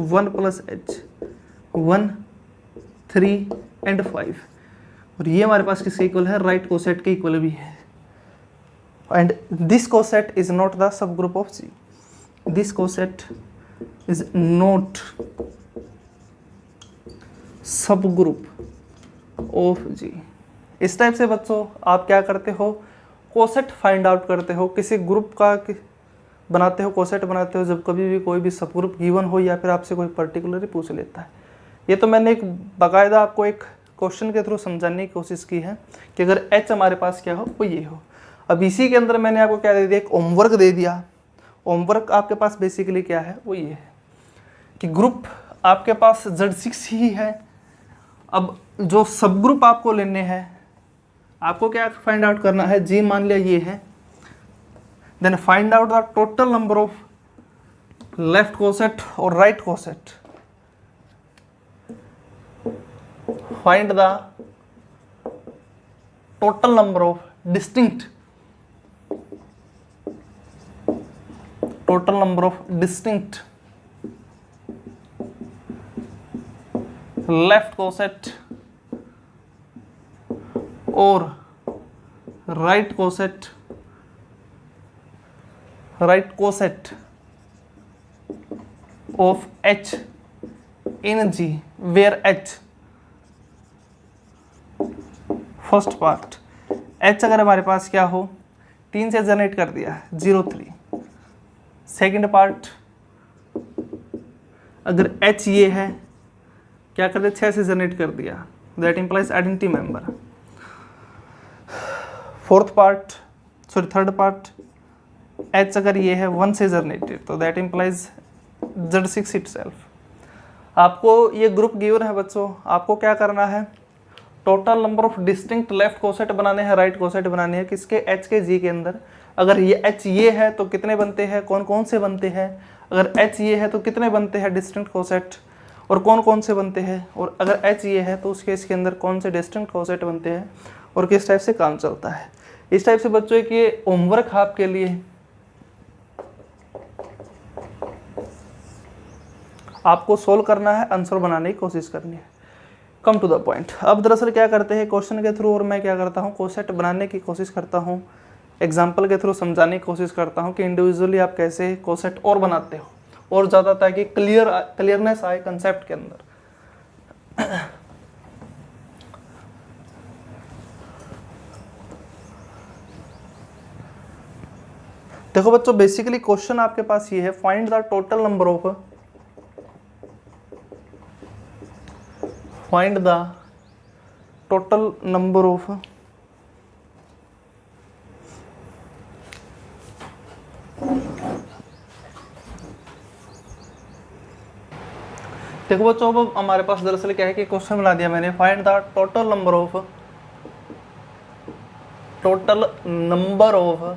1 प्लस H 1 3 एंड 5, और ये हमारे पास किसके इक्वल है, राइट कोसेट के इक्वल भी है। And this coset is not the सब group of G, this coset is not सब ग्रुप ऑफ जी। इस टाइप से बच्चों आप क्या करते हो, कोसेट फाइंड आउट करते हो, किसी ग्रुप का बनाते हो, कोसेट बनाते हो, जब कभी भी कोई भी सब ग्रुप गिवन हो या फिर आपसे कोई पर्टिकुलरली पूछ लेता है। ये तो मैंने एक बाकायदा आपको एक क्वेश्चन के थ्रू समझाने की कोशिश की है कि अगर H हमारे पास क्या हो वो ये हो। अब इसी के अंदर मैंने आपको क्या दे दिया, एक होमवर्क दे दिया। होमवर्क आपके पास बेसिकली क्या है, वो ये है कि ग्रुप आपके पास Z6 ही है। अब जो सब ग्रुप आपको लेने हैं, आपको क्या फाइंड आउट करना है, जी मान लिया ये है, then find out the total number of left coset और right coset, find the total number of distinct left coset or right coset of H in G, where H first part H अगर हमारे पास क्या हो 3 से जनरेट कर दिया 0 3, सेकेंड पार्ट अगर H ये है क्या कर दिया 6 से जनरेट कर दिया, that implies identity member. Third part H अगर ये है 1 से जनरेटेड, तो दैट इम्प्लाइज Z6 इटसेल्फ। आपको ये ग्रुप गिवन है बच्चों, आपको क्या करना है, total number of distinct left coset बनाने हैं, राइट कोसेट बनाने हैं, किसके H के G के अंदर। अगर ये H ये है तो कितने बनते हैं, कौन कौन से बनते हैं, अगर H ये है तो कितने बनते हैं डिस्टिंक्ट कोसेट और कौन कौन से बनते हैं, और अगर H ये है तो उस केस के अंदर कौन से डिस्टिंक्ट कोसेट बनते हैं और किस टाइप से काम चलता है। इस टाइप से बच्चों एक ये होमवर्क आपके लिए, आपको सोल्व करना है, आंसर बनाने की कोशिश करनी है। Come to the point. अब दरअसल क्या करते हैं क्वेश्चन के थ्रू, और मैं क्या करता हूँ कोसेट बनाने की कोशिश करता हूँ, एग्जाम्पल के थ्रू समझाने की कोशिश करता हूँ कि इंडिविजुअली आप कैसे कोसेट और बनाते हो और ज़्यादा, ताकि क्लियरनेस आए कंसेप्ट के अंदर। देखो बच्चों, बेसिकली क्वेश्चन आपके पास ये है, find the total number of देखो बच्चों, अब हमारे पास दरअसल क्या है कि क्वेश्चन बना दिया मैंने, find the total number of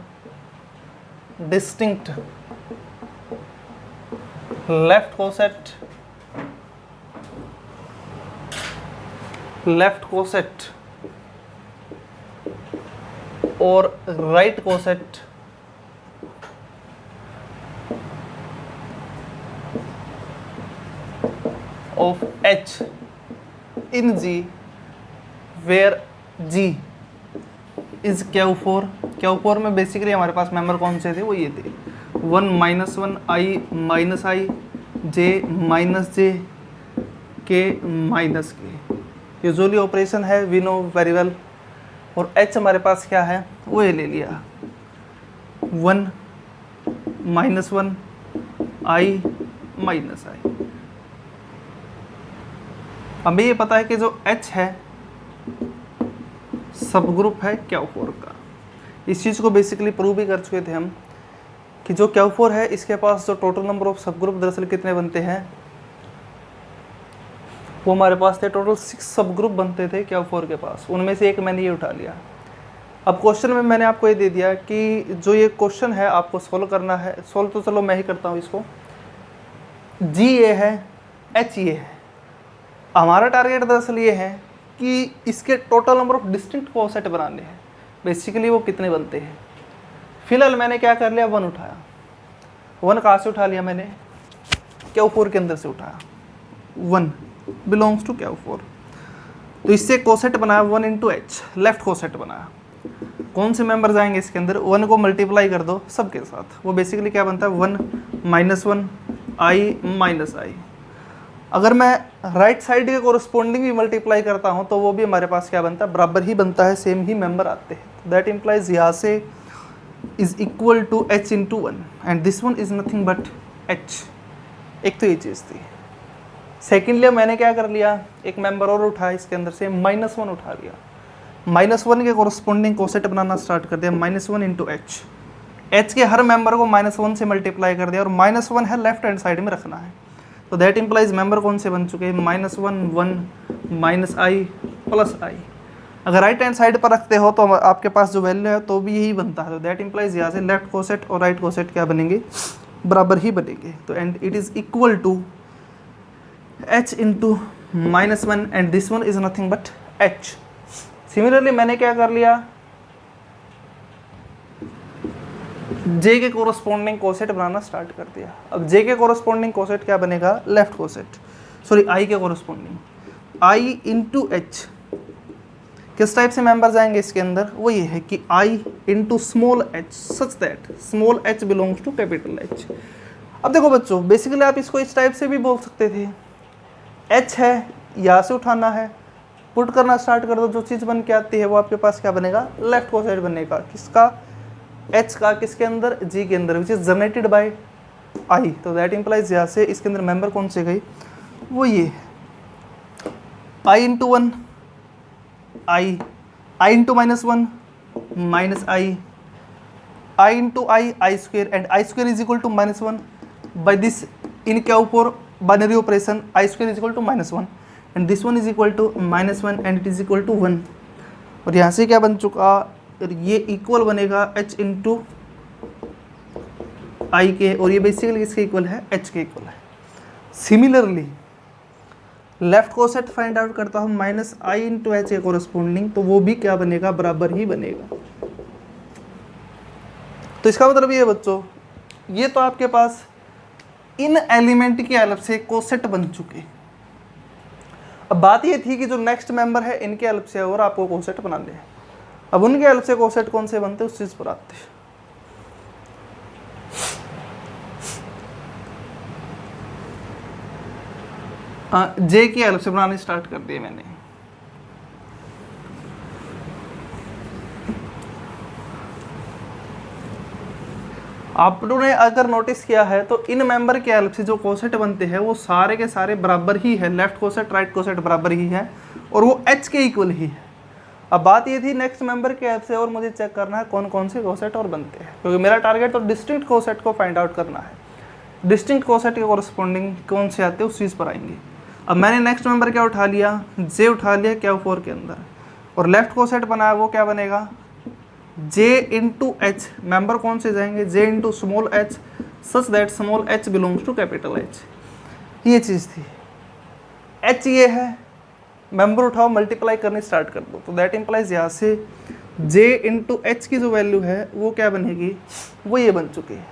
distinct left coset और right coset of H in G where G is Q4। Q4 में बेसिकली हमारे पास मेंबर कौन से थे, वो ये थे 1 -1 I -I J -J K -K। Usually operation है, वी नो वेरी वेल। और H हमारे पास क्या है, वो ये ले लिया 1 -1 I -I। हमें ये पता है कि जो H है सब ग्रुप है Q4 का। इस चीज़ को बेसिकली प्रूव भी कर चुके थे हम कि जो Q4 है इसके पास जो टोटल नंबर ऑफ सब ग्रुप दरअसल कितने बनते हैं, वो हमारे पास थे टोटल 6 सब ग्रुप बनते थे Q4 के पास, उनमें से एक मैंने ये उठा लिया। अब क्वेश्चन में मैंने आपको ये दे दिया कि जो ये क्वेश्चन है आपको सोल्व करना है। सोल्व तो चलो मैं ही करता हूँ इसको। G ये है, H ये है। हमारा टारगेट दरअसल ये है कि इसके total number of distinct coset बनाने हैं। बेसिकली वो कितने बनते हैं। फिलहाल मैंने क्या कर लिया, 1 उठाया। 1 कहाँ से उठा लिया मैंने, Q4 के अंदर से उठाया। 1 बिलोंग्स टू Q4। तो इससे कोसेट बनाया 1 इंटू H, लेफ्ट कोसेट बनाया। कौन से मेंबर जाएंगे इसके अंदर, 1 को मल्टीप्लाई कर दो सबके साथ, वो बेसिकली क्या बनता है 1 -1 I माइनस I। अगर मैं राइट साइड के कोरस्पोंडिंग भी मल्टीप्लाई करता हूँ तो वो भी हमारे पास क्या बनता है, बराबर ही बनता है, सेम ही मेंबर आते हैं। दैट इम्प्लाइज यहाँ से is equal to H into 1 and this one is nothing but H। एक तो ये चीज़ थी। सेकेंडली मैंने क्या कर लिया, एक मेंबर और उठाया इसके अंदर से, -1 उठा लिया। -1 के कोरस्पोंडिंग कोसेट बनाना स्टार्ट कर दिया, -1 इंटू H। H के हर मेंबर को -1 से मल्टीप्लाई कर दिया और -1 है लेफ्ट हैंड साइड में रखना है। तो दैट इम्प्लाइज मेंबर कौन से बन चुके हैं, -1 1 -I प्लस I। अगर राइट हैंड साइड पर रखते हो तो आपके पास जो वैल्यू है तो भी यही बनता है। तो दैट इम्प्लाइज यहाँ से लेफ्ट कोसेट और राइट कोसेट क्या बनेंगे, बराबर ही बनेंगे। तो and it is equal to H into -1 and this one is nothing but H। Similarly मैंने क्या कर लिया, J के कोरस्पोंडिंग कोसेट बनाना स्टार्ट कर दिया। अब J के कोरस्पोंडिंग कोसेट क्या बनेगा, लेफ्ट कोसेट, सॉरी I के कोरस्पोंडिंग I इंटू H। किस टाइप से मेंबर्स आएंगे इसके अंदर, वो ये है कि I into small h such that small h belongs to capital H। अब देखो बच्चों, बेसिकली आप इसको इस टाइप से भी बोल सकते थे, H है यहाँ से उठाना है, पुट करना स्टार्ट कर दो, जो चीज़ बन के आती है वो आपके पास क्या बनेगा, लेफ्ट कोसेट बनेगा। किसका, H का, किसके अंदर, G के अंदर, which is generated by I। तो दैट इम्प्लाइज यहाँ से इसके अंदर मेंबर कौन से गई, वो ये I into 1 I into -1 I into I square and I square is equal to -1 by this in Q4 binary operation I square is equal to -1 and this one is equal to -1 and it is equal to 1। और यहाँ से क्या बन चुका, ये इक्वल बनेगा H इंटू I के, और ये बेसिकली इसके इक्वल है, H के इक्वल है। Similarly left coset find out करता हूँ -I इंटू H के कोरस्पोंडिंग, तो वो भी क्या बनेगा, बराबर ही बनेगा। तो इसका मतलब ये बच्चों, ये तो आपके पास इन एलिमेंट की हेल्प से कोसेट बन चुके। अब बात ये थी कि जो नेक्स्ट मेंबर है इनके हेल्प से और आपको कोसेट बनाने हैं। अब उनके हेल्प से कोसेट कौन से बनते हैं उस चीज़ पर आते हैं। J की हेल्प से बनाने स्टार्ट कर दिए मैंने। आपने अगर नोटिस किया है तो इन मेंबर के हेल्प से जो कोसेट बनते हैं वो सारे के सारे बराबर ही है, लेफ्ट कोसेट राइट कोसेट बराबर ही है और वो H के इक्वल ही है। अब बात ये थी नेक्स्ट मेंबर के हेल्प से और मुझे चेक करना है कौन कौन से कोसेट और बनते हैं, क्योंकि मेरा टारगेट तो डिस्टिंक्ट कोसेट को फाइंड आउट करना है। डिस्टिंक्ट कोसेट के कोरस्पोंडिंग कौन से आते हैं उस चीज़ पर आएंगे। अब मैंने नेक्स्ट मेंबर क्या उठा लिया, J उठा लिया Q4 के अंदर, और लेफ्ट कोसेट बनाया, वो क्या बनेगा, J इंटू H। मेंबर कौन से जाएंगे, J into small h such that small h belongs to capital H। ये चीज़ थी। H ये है, मेंबर उठाओ मल्टीप्लाई करनी स्टार्ट कर दो, तो दैट इम्प्लाइज यहाँ से J इंटू H की जो वैल्यू है वो क्या बनेगी, वो ये बन चुकी है।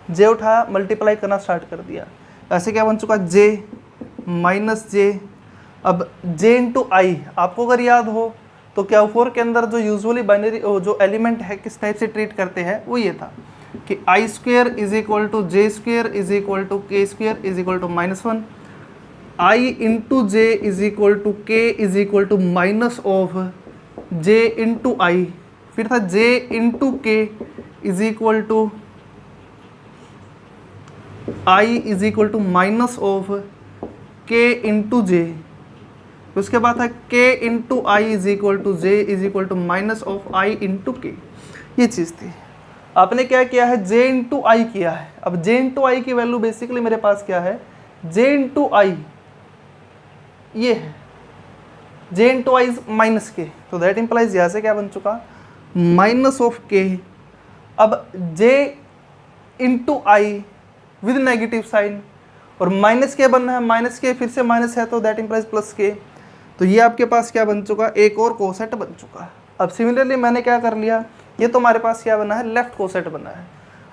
J उठाया मल्टीप्लाई करना स्टार्ट कर दिया, ऐसे क्या बन चुका, J माइनस J। अब J इंटू I, आपको अगर याद हो तो Q4 के अंदर जो यूजुअली बाइनरी जो एलिमेंट है किस टाइप से ट्रीट करते हैं, वो ये था कि I square is equal to J square is equal to K square is equal to -1, I into J is equal to K is equal to minus of J into I, फिर था J into K is equal to I is equal to minus of K into J, उसके बाद है K into I is equal to J is equal to minus of I into K, ये चीज़ थी। आपने क्या किया है, जे इंटू आई किया है। अब जे इंटू आई की वैल्यू बेसिकली मेरे पास क्या है, जे इंटू आई ये है, जे इंटू आई माइनस के, तो दैट इंप्लाइज यहाँ से क्या बन चुका, माइनस ऑफ के। अब J into I with negative sign, और माइनस के बनना है, माइनस के फिर से माइनस है तो दैट इंप्लाइज प्लस के, तो ये आपके पास क्या बन चुका, एक और कोसेट बन चुका। अब सिमिलरली मैंने क्या कर लिया, ये तो हमारे पास क्या बना है, लेफ्ट कोसेट बना है।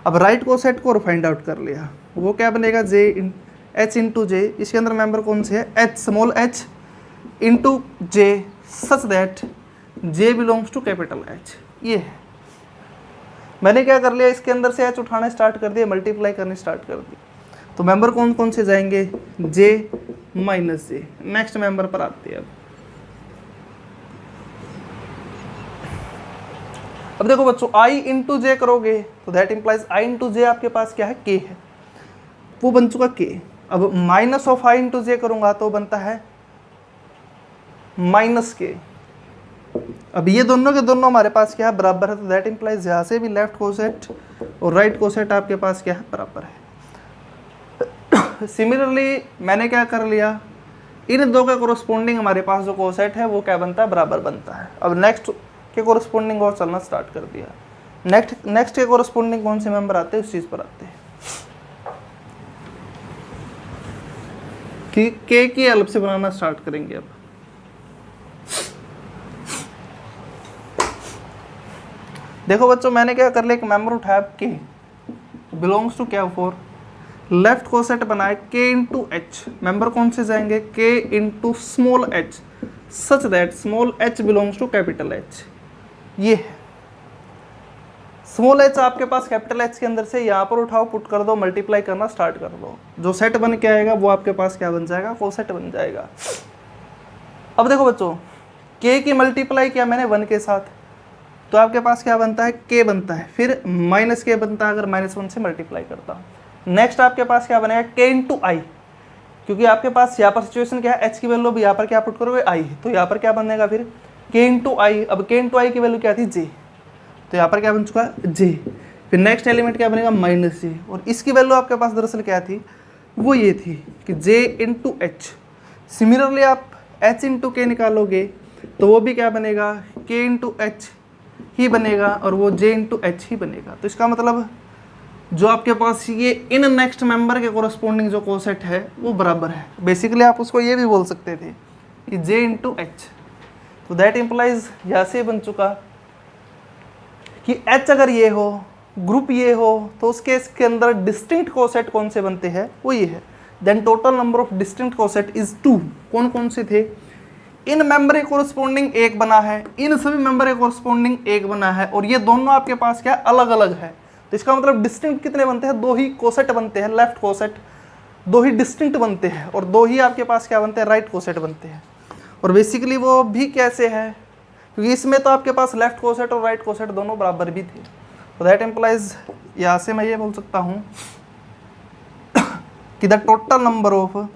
अब राइट कोसेट को फाइंड आउट कर लिया, वो क्या बनेगा, जे एच इंटू जे, इसके अंदर मेंबर कौन से है, H small H into J such that J belongs to capital H. ये है, मैंने क्या कर लिया, इसके अंदर से एच उठाना स्टार्ट कर दिया, मल्टीप्लाई करने स्टार्ट कर दिया, तो मेंबर कौन कौन से जाएंगे, जे माइनस जे। नेक्स्ट मेंबर पर आते हैं। अब देखो बच्चों, आई इंटू जे करोगे तो दैट इंप्लाइज आई इंटू जे आपके पास क्या है, के है, वो बन चुका के। अब माइनस ऑफ आई इंटू जे करूंगा तो बनता है माइनस के। अब ये दोनों के दोनों हमारे पास क्या है, बराबर है, तो दैट इंप्लाइज यहाँ से भी लेफ्ट कोसेट और राइट कोसेट आपके पास क्या है, बराबर है। सिमिलरली मैंने क्या कर लिया, इन दो के कोरस्पोंडिंग हमारे पास जो कोसेट है वो क्या बनता है, बराबर बनता है। अब नेक्स्ट के कोरस्पोंडिंग और चलना स्टार्ट कर दिया। नेक्स्ट के कोरस्पोंडिंग कौन से मेंबर आते हैं, उस चीज़ पर आते हैं कि के की हेल्प से बनाना स्टार्ट करेंगे। अब देखो बच्चों, मैंने क्या कर लिया, एक मेंबर उठाया के बिलोंग्स टू क्या, फोर, लेफ्ट कोसेट बनाए के इंटू एच, मेंबर कौन से जाएंगे, K into small H such that small H belongs to capital H. ये है स्मॉल एच आपके पास कैपिटल एच के अंदर से यहाँ पर उठाओ, पुट कर दो, मल्टीप्लाई करना स्टार्ट कर दो, जो सेट बन के आएगा वो आपके पास क्या बन जाएगा, कोसेट बन जाएगा। अब देखो बच्चों, के की मल्टीप्लाई किया मैंने वन के साथ, तो आपके पास क्या बनता है, के बनता है, फिर माइनस के बनता है अगर माइनस वन से मल्टीप्लाई करता हूँ। नेक्स्ट आपके पास क्या बनेगा, के इंटू आई, क्योंकि आपके पास यहाँ पर सिचुएशन क्या है, एच की वैल्यू भी यहाँ पर क्या पुट करोगे, आई, तो यहाँ पर क्या बनेगा फिर के इंटू आई। अब के इंटू आई की वैल्यू क्या थी, जे, तो यहाँ पर क्या बन चुका है, जे। फिर नेक्स्ट एलिमेंट क्या बनेगा, माइनस जे, और इसकी वैल्यू आपके पास दरअसल क्या थी, वो ये थी कि जे इंटू एच। सिमिलरली आप एच इंटू के निकालोगे तो वो भी क्या बनेगा, के इंटू एच ही बनेगा, और वो जे इंटू एच ही बनेगा। तो इसका मतलब जो आपके पास ये इन नेक्स्ट मेंबर के कोरस्पोंडिंग जो कोसेट है वो बराबर है। बेसिकली आप उसको ये भी बोल सकते थे कि जे इंटू एच, तो दैट इम्प्लाइज यहाँ से बन चुका कि एच अगर ये हो, ग्रुप ये हो, तो उस केस के अंदर डिस्टिंक्ट कोसेट कौन से बनते हैं, वो ये है। Then total number of distinct coset is 2। कौन कौन से थे, इन मेंबर के कोरस्पोंडिंग एक बना है, इन सभी मेंबर के कोरस्पोंडिंग एक बना है, और ये दोनों आपके पास क्या अलग अलग है। तो इसका मतलब डिस्टिंक्ट कितने बनते हैं, 2 ही कोसेट बनते हैं, लेफ्ट कोसेट 2 ही डिस्टिंक्ट बनते हैं, और 2 ही आपके पास क्या बनते हैं, राइट कोसेट बनते हैं। और बेसिकली वो भी कैसे है, क्योंकि इसमें तो आपके पास लेफ्ट कोसेट और राइट कोसेट दोनों बराबर भी थे। तो दैट एम्प्लाइज यहाँ से मैं ये बोल सकता हूँ कि the total number of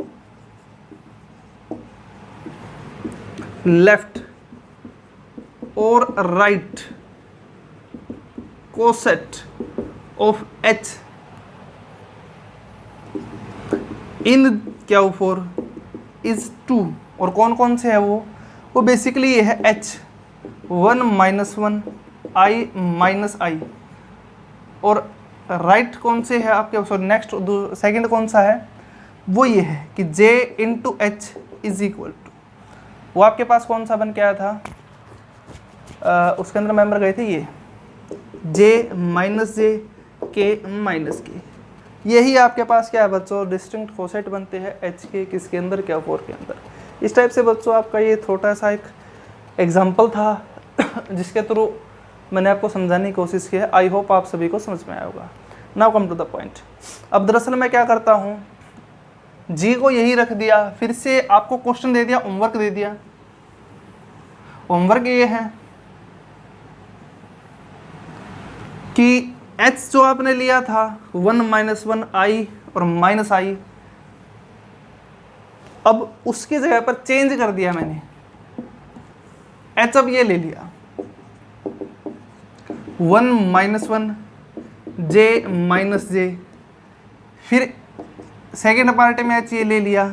left और राइट कोसेट ऑफ एच इन क्या फोर इज 2। और कौन कौन से है वो बेसिकली ये है एच 1 माइनस 1 आई माइनस आई, और राइट कौन से है आपके, सॉरी नेक्स्ट सेकंड कौन सा है, वो ये है कि J into H is equal to, वो आपके पास कौन सा बन के आया था, उसके अंदर मेंबर गए थे ये जे माइनस जे के माइनस के। यही आपके पास क्या है बच्चों, डिस्टिंक्ट कोसेट बनते हैं एच के किसके अंदर, क्या 4 के अंदर। इस टाइप से बच्चों आपका ये छोटा सा एक एग्जाम्पल था जिसके थ्रू मैंने आपको समझाने की कोशिश की है। आई होप आप सभी को समझ में आया होगा। Now come to the point. अब दरअसल मैं क्या करता हूँ, जी को यही रख दिया, फिर से आपको क्वेश्चन दे दिया, होमवर्क दे दिया। होमवर्क ये है कि एच जो आपने लिया था 1 माइनस 1 आई और माइनस आई, अब उसकी जगह पर चेंज कर दिया मैंने, एच अब ये ले लिया 1 - 1 जे माइनस जे, फिर सेकेंड पार्ट में एच ये ले लिया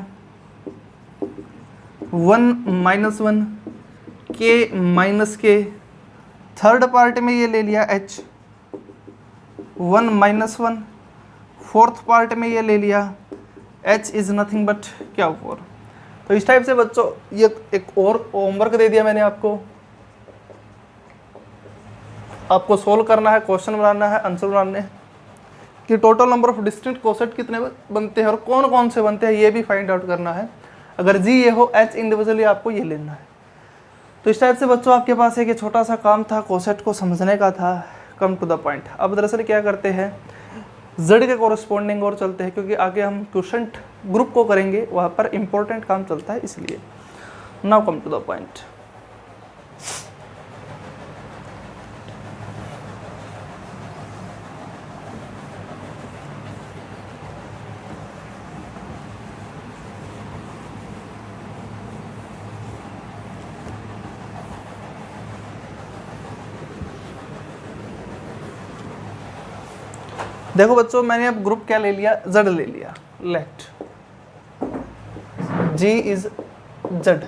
1 - 1 के माइनस के, थर्ड पार्ट में ये ले लिया एच 1 - 1, फोर्थ पार्ट में ये ले लिया एच इज नथिंग बट क्या 4। तो इस टाइप से बच्चों ये एक और होमवर्क दे दिया मैंने आपको सोल्व करना है, क्वेश्चन बनाना है, आंसर बनाने हैं कि total number of distinct coset कितने बनते हैं और कौन कौन से बनते हैं ये भी फाइंड आउट करना है। अगर जी ये हो एच इंडिविजुअली आपको ये लेना है। तो इस टाइप से बच्चों आपके पास एक छोटा सा काम था, कोसेट को समझने का था। Come to the point. अब दरअसल क्या करते हैं, जेड के कोरस्पॉन्डिंग और चलते हैं, क्योंकि आगे हम क्वेश्चन ग्रुप को करेंगे, वहाँ पर इंपॉर्टेंट काम चलता है, इसलिए now come to the point. देखो बच्चों, मैंने अब ग्रुप क्या ले लिया, जेड ले लिया। Let G is Z.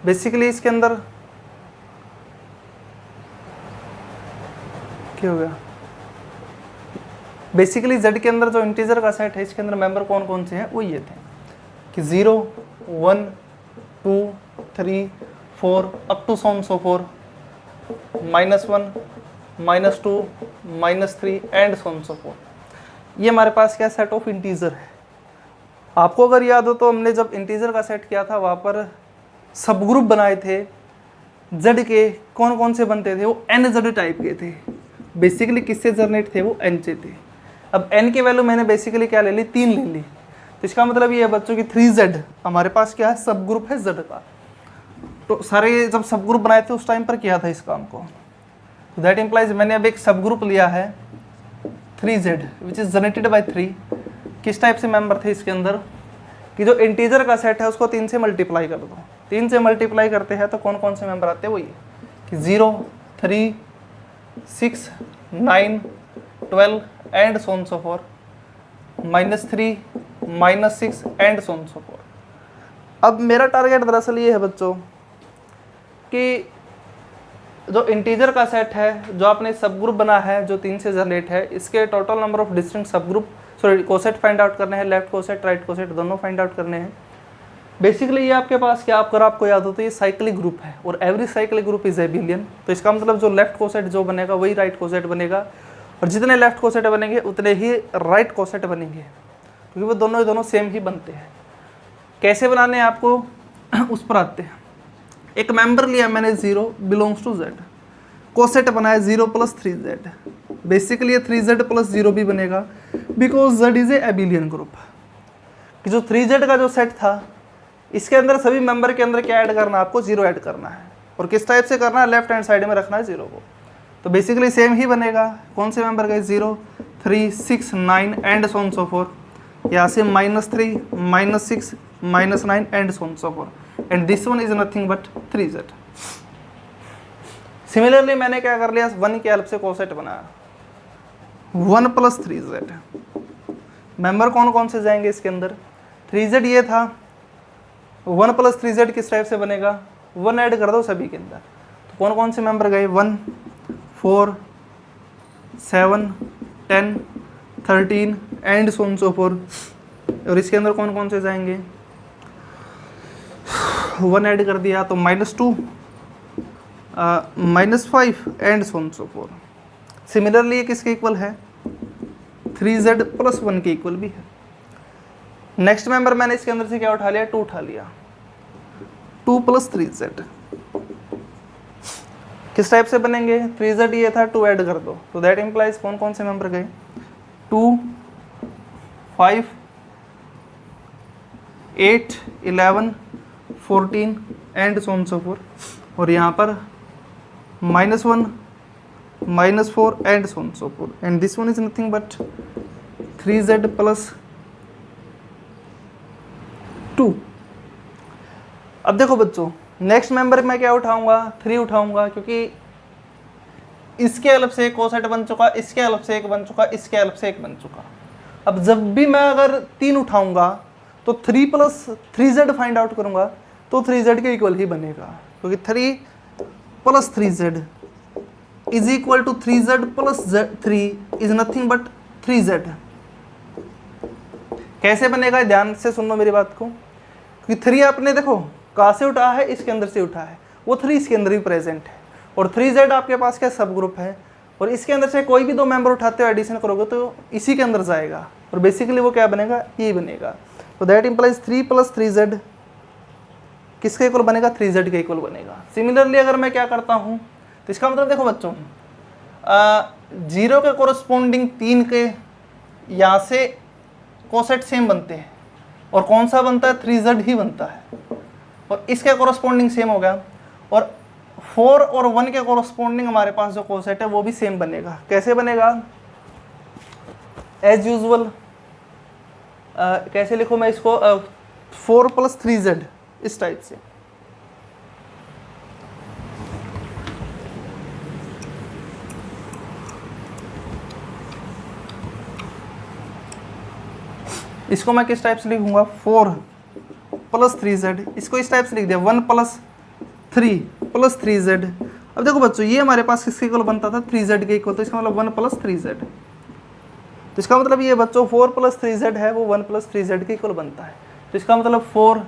Basically इसके अंदर क्या हो गया, बेसिकली जेड के अंदर जो इंटीजर का सेट है, इसके अंदर मेंबर कौन कौन से हैं, वो ये थे कि 0 1 2 3 4 up to so forth, -1 -2 -3 and so forth. ये हमारे पास क्या सेट ऑफ इंटीजर है। आपको अगर याद हो तो हमने जब इंटीजर का सेट किया था, वहाँ पर सब ग्रुप बनाए थे जेड के, कौन कौन से बनते थे, वो एन जेड टाइप के थे। बेसिकली किससे जनरेट थे, वो एन से थे। अब एन की वैल्यू मैंने बेसिकली क्या ले ली, 3 ले ली। तो इसका मतलब ये है बच्चों की 3Z हमारे पास क्या है, सब ग्रुप है जेड का। तो सारे जब सब ग्रुप बनाए थे उस टाइम पर किया था इस काम को। तो दैट इम्प्लाइज मैंने अब एक सब ग्रुप लिया है 3Z which is generated by 3। किस टाइप से मेंबर थे इसके अंदर, कि जो इंटीजर का सेट है उसको 3 से मल्टीप्लाई कर दो। 3 से मल्टीप्लाई करते हैं तो कौन कौन से मेंबर आते हैं, वो ये कि 0 3 6 9 12 and so four, -3 -6 and so four. अब मेरा टारगेट दरअसल ये है बच्चों कि जो इंटीजर का सेट है, जो आपने सब ग्रुप बना है, जो 3 से जनरेट है, इसके टोटल नंबर ऑफ डिस्टिंक्ट सब ग्रुप कोसेट फाइंड आउट करने हैं। लेफ्ट कोसेट राइट कोसेट दोनों फाइंड आउट करने हैं। बेसिकली ये आपके पास क्या, अगर आपको याद हो तो ये साइक्लिक ग्रुप है और every cyclic group is abelian. तो इसका मतलब जो लेफ्ट कोसेट जो बनेगा वही राइट कोसेट बनेगा, और जितने लेफ्ट कोसेट बनेंगे उतने ही राइट कोसेट बनेंगे, क्योंकि वो दोनों सेम ही बनते हैं। कैसे बनाने हैं आपको उस पर आते हैं। एक मेंबर लिया मैंने 0 बिलोंग्स टू जेड, कोसेट बनाया 0 + 3Z। बेसिकली ये 3Z + 0 भी बनेगा, because Z is a abelian group. कि जो 3Z का जो सेट था, इसके अंदर सभी मेंबर के अंदर क्या ऐड करना है, आपको 0 ऐड करना है। और किस टाइप से करना है, लेफ्ट हैंड साइड में रखना है 0 को। तो बेसिकली सेम ही बनेगा। कौन से मेंबर गए, 0 3 6 9 एंड सो फोर। यहाँ से -3 -6 -9 and so four, and this one is nothing but 3Z। Similarly मैंने क्या कर लिया, 1 की हेल्प से कोसेट बनाया 1 + 3Z। मेंबर कौन कौन से जाएंगे इसके अंदर, 3Z ये था, 1 + 3Z किस टाइप से बनेगा, 1 ऐड कर दो सभी के अंदर। तो कौन कौन से मेंबर गए, 1 4 7 10 13 एंड सो फोर। और इसके अंदर कौन कौन से जाएंगे, 1 ऐड कर दिया तो -2 -5 एंड सो फोर। सिमिलरली ये किसके इक्वल है, 3Z + 1 के इक्वल भी है। नेक्स्ट मेंबर मैंने इसके अंदर से क्या उठा लिया, 2 उठा लिया, 2 + 3Z। किस टाइप से बनेंगे, 3Z ये था, 2 ऐड कर दो। तो दैट इम्प्लाइज कौन कौन से मेंबर गए, 2 5 8 11 14 एंड सो फोर। और यहाँ पर -1 -4 and so four, and this one is nothing but 3Z + 2। अब देखो बच्चों, नेक्स्ट मेंबर मैं क्या उठाऊंगा, 3 उठाऊंगा, क्योंकि इसके अलग से एक कोसेट बन चुका, इसके अलग से एक बन चुका, इसके अलग से एक बन चुका। अब जब भी मैं अगर 3 उठाऊंगा तो 3 + 3z फाइंड आउट करूंगा तो 3z के इक्वल ही बनेगा, क्योंकि 3 + 3z is equal to 3z + 3 is nothing but 3z। कैसे बनेगा, ध्यान से सुनो मेरी बात को, क्योंकि 3 आपने देखो कहाँ से उठा है, इसके अंदर से उठा है, वो 3 इसके अंदर भी प्रेजेंट है, और 3z आपके पास क्या सब ग्रुप है, और इसके अंदर से कोई भी 2 मेंबर उठाते हो एडिशन करोगे तो इसी के अंदर जाएगा, और बेसिकली वो क्या बनेगा, ये बनेगा। तो दैट इंप्लाइज 3 + 3z किसके इक्वल बनेगा, 3z के इक्वल बनेगा। सिमिलरली अगर मैं क्या करता हूँ, तो इसका मतलब देखो बच्चों, 0 के कोरस्पोंडिंग 3 के यहाँ से कोसेट सेम बनते हैं, और कौन सा बनता है, 3z ही बनता है, और इसके कोरस्पोंडिंग सेम हो गया, और 4 और 1 के कोरस्पोंडिंग हमारे पास जो कोसेट है वो भी सेम बनेगा। कैसे बनेगा, एज यूजुअल कैसे लिखूँ मैं इसको, 4 + 3z इस टाइप से। इसको मैं किस टाइप से लिखूंगा, 4 + 3z, इसको इस टाइप से लिख दिया 1 + 3 + 3z। अब देखो बच्चों, ये हमारे पास किसके इक्वल बनता था, 3z के इक्वल, तो इसका मतलब 1 + 3z। तो इसका मतलब ये बच्चों 4 + 3z है वो 1 + 3z के इक्वल बनता है। तो इसका मतलब 4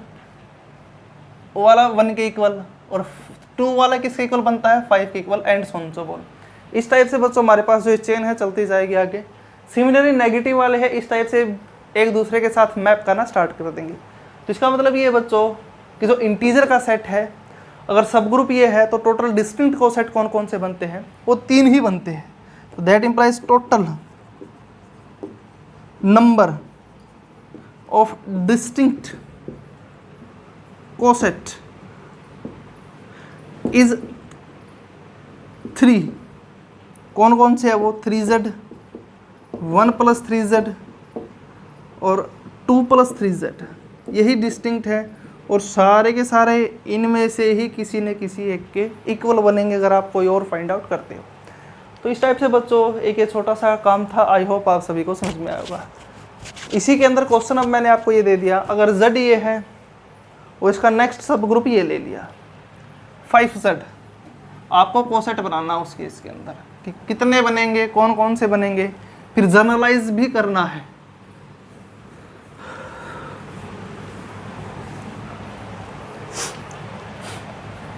वाला 1 के इक्वल, और 2 वाला किसके इक्वल बनता है, 5 के equal, and so on so forth. इस टाइप से बच्चों हमारे पास जो चेन है चलती जाएगी आगे। सिमिलरली नेगेटिव वाले हैं इस टाइप से एक दूसरे के साथ मैप करना स्टार्ट कर देंगे। तो इसका मतलब ये बच्चों कि जो इंटीजर का सेट है, अगर सब ग्रुप ये है तो टोटल डिस्टिंक्ट कोसेट कौन कौन से बनते हैं, वो 3 ही बनते हैं। तो that implies total number of distinct coset is 3। कौन कौन से है वो, 3z, 1 + 3z और 2 + 3z, यही डिस्टिंक्ट है, और सारे के सारे इनमें से ही किसी न किसी एक के इक्वल बनेंगे अगर आप कोई और फाइंड आउट करते हो। तो इस टाइप से बच्चों एक ये छोटा सा काम था, आई होप आप सभी को समझ में आया होगा। इसी के अंदर क्वेश्चन अब मैंने आपको ये दे दिया, अगर z ये है और इसका नेक्स्ट सब ग्रुप ये ले लिया 5z, आपको कोसेट बनाना उसके इसके अंदर कि कितने बनेंगे, कौन कौन से बनेंगे, फिर जनरलाइज भी करना है।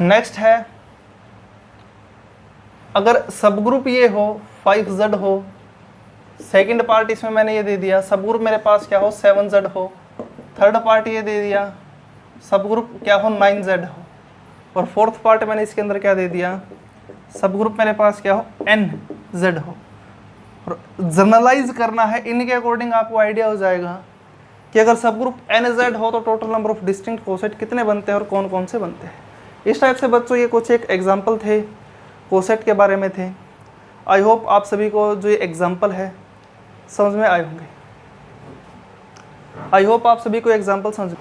नेक्स्ट है, अगर सब ग्रुप ये हो 5z हो, सेकंड पार्ट इसमें मैंने ये दे दिया सब ग्रुप मेरे पास क्या हो 7z हो, थर्ड पार्ट ये दे दिया सब ग्रुप क्या हो 9z हो, और फोर्थ पार्ट मैंने इसके अंदर क्या दे दिया, सब ग्रुप मेरे पास क्या हो nz हो। और जनरलाइज करना है, इनके अकॉर्डिंग आपको आइडिया हो जाएगा कि अगर सब ग्रुप nz हो तो total number of distinct coset कितने बनते हैं और कौन कौन से बनते हैं। इस टाइप से बच्चों ये कुछ एक एग्जाम्पल थे, कोसेट के बारे में थे। आई होप आप सभी को जो ये एग्जाम्पल है समझ में आए होंगे। आई होप आप सभी को एग्जाम्पल समझ,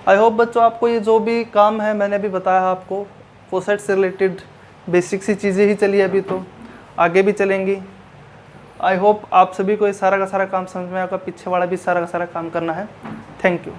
आई होप बच्चों आपको ये जो भी काम है मैंने अभी बताया आपको, कोसेट से रिलेटेड बेसिक सी चीज़ें ही चली अभी, तो आगे भी चलेंगी। आई होप आप सभी को ये सारा का सारा काम समझ में आएगा, पीछे वाला भी सारा का सारा काम करना है। Thank you.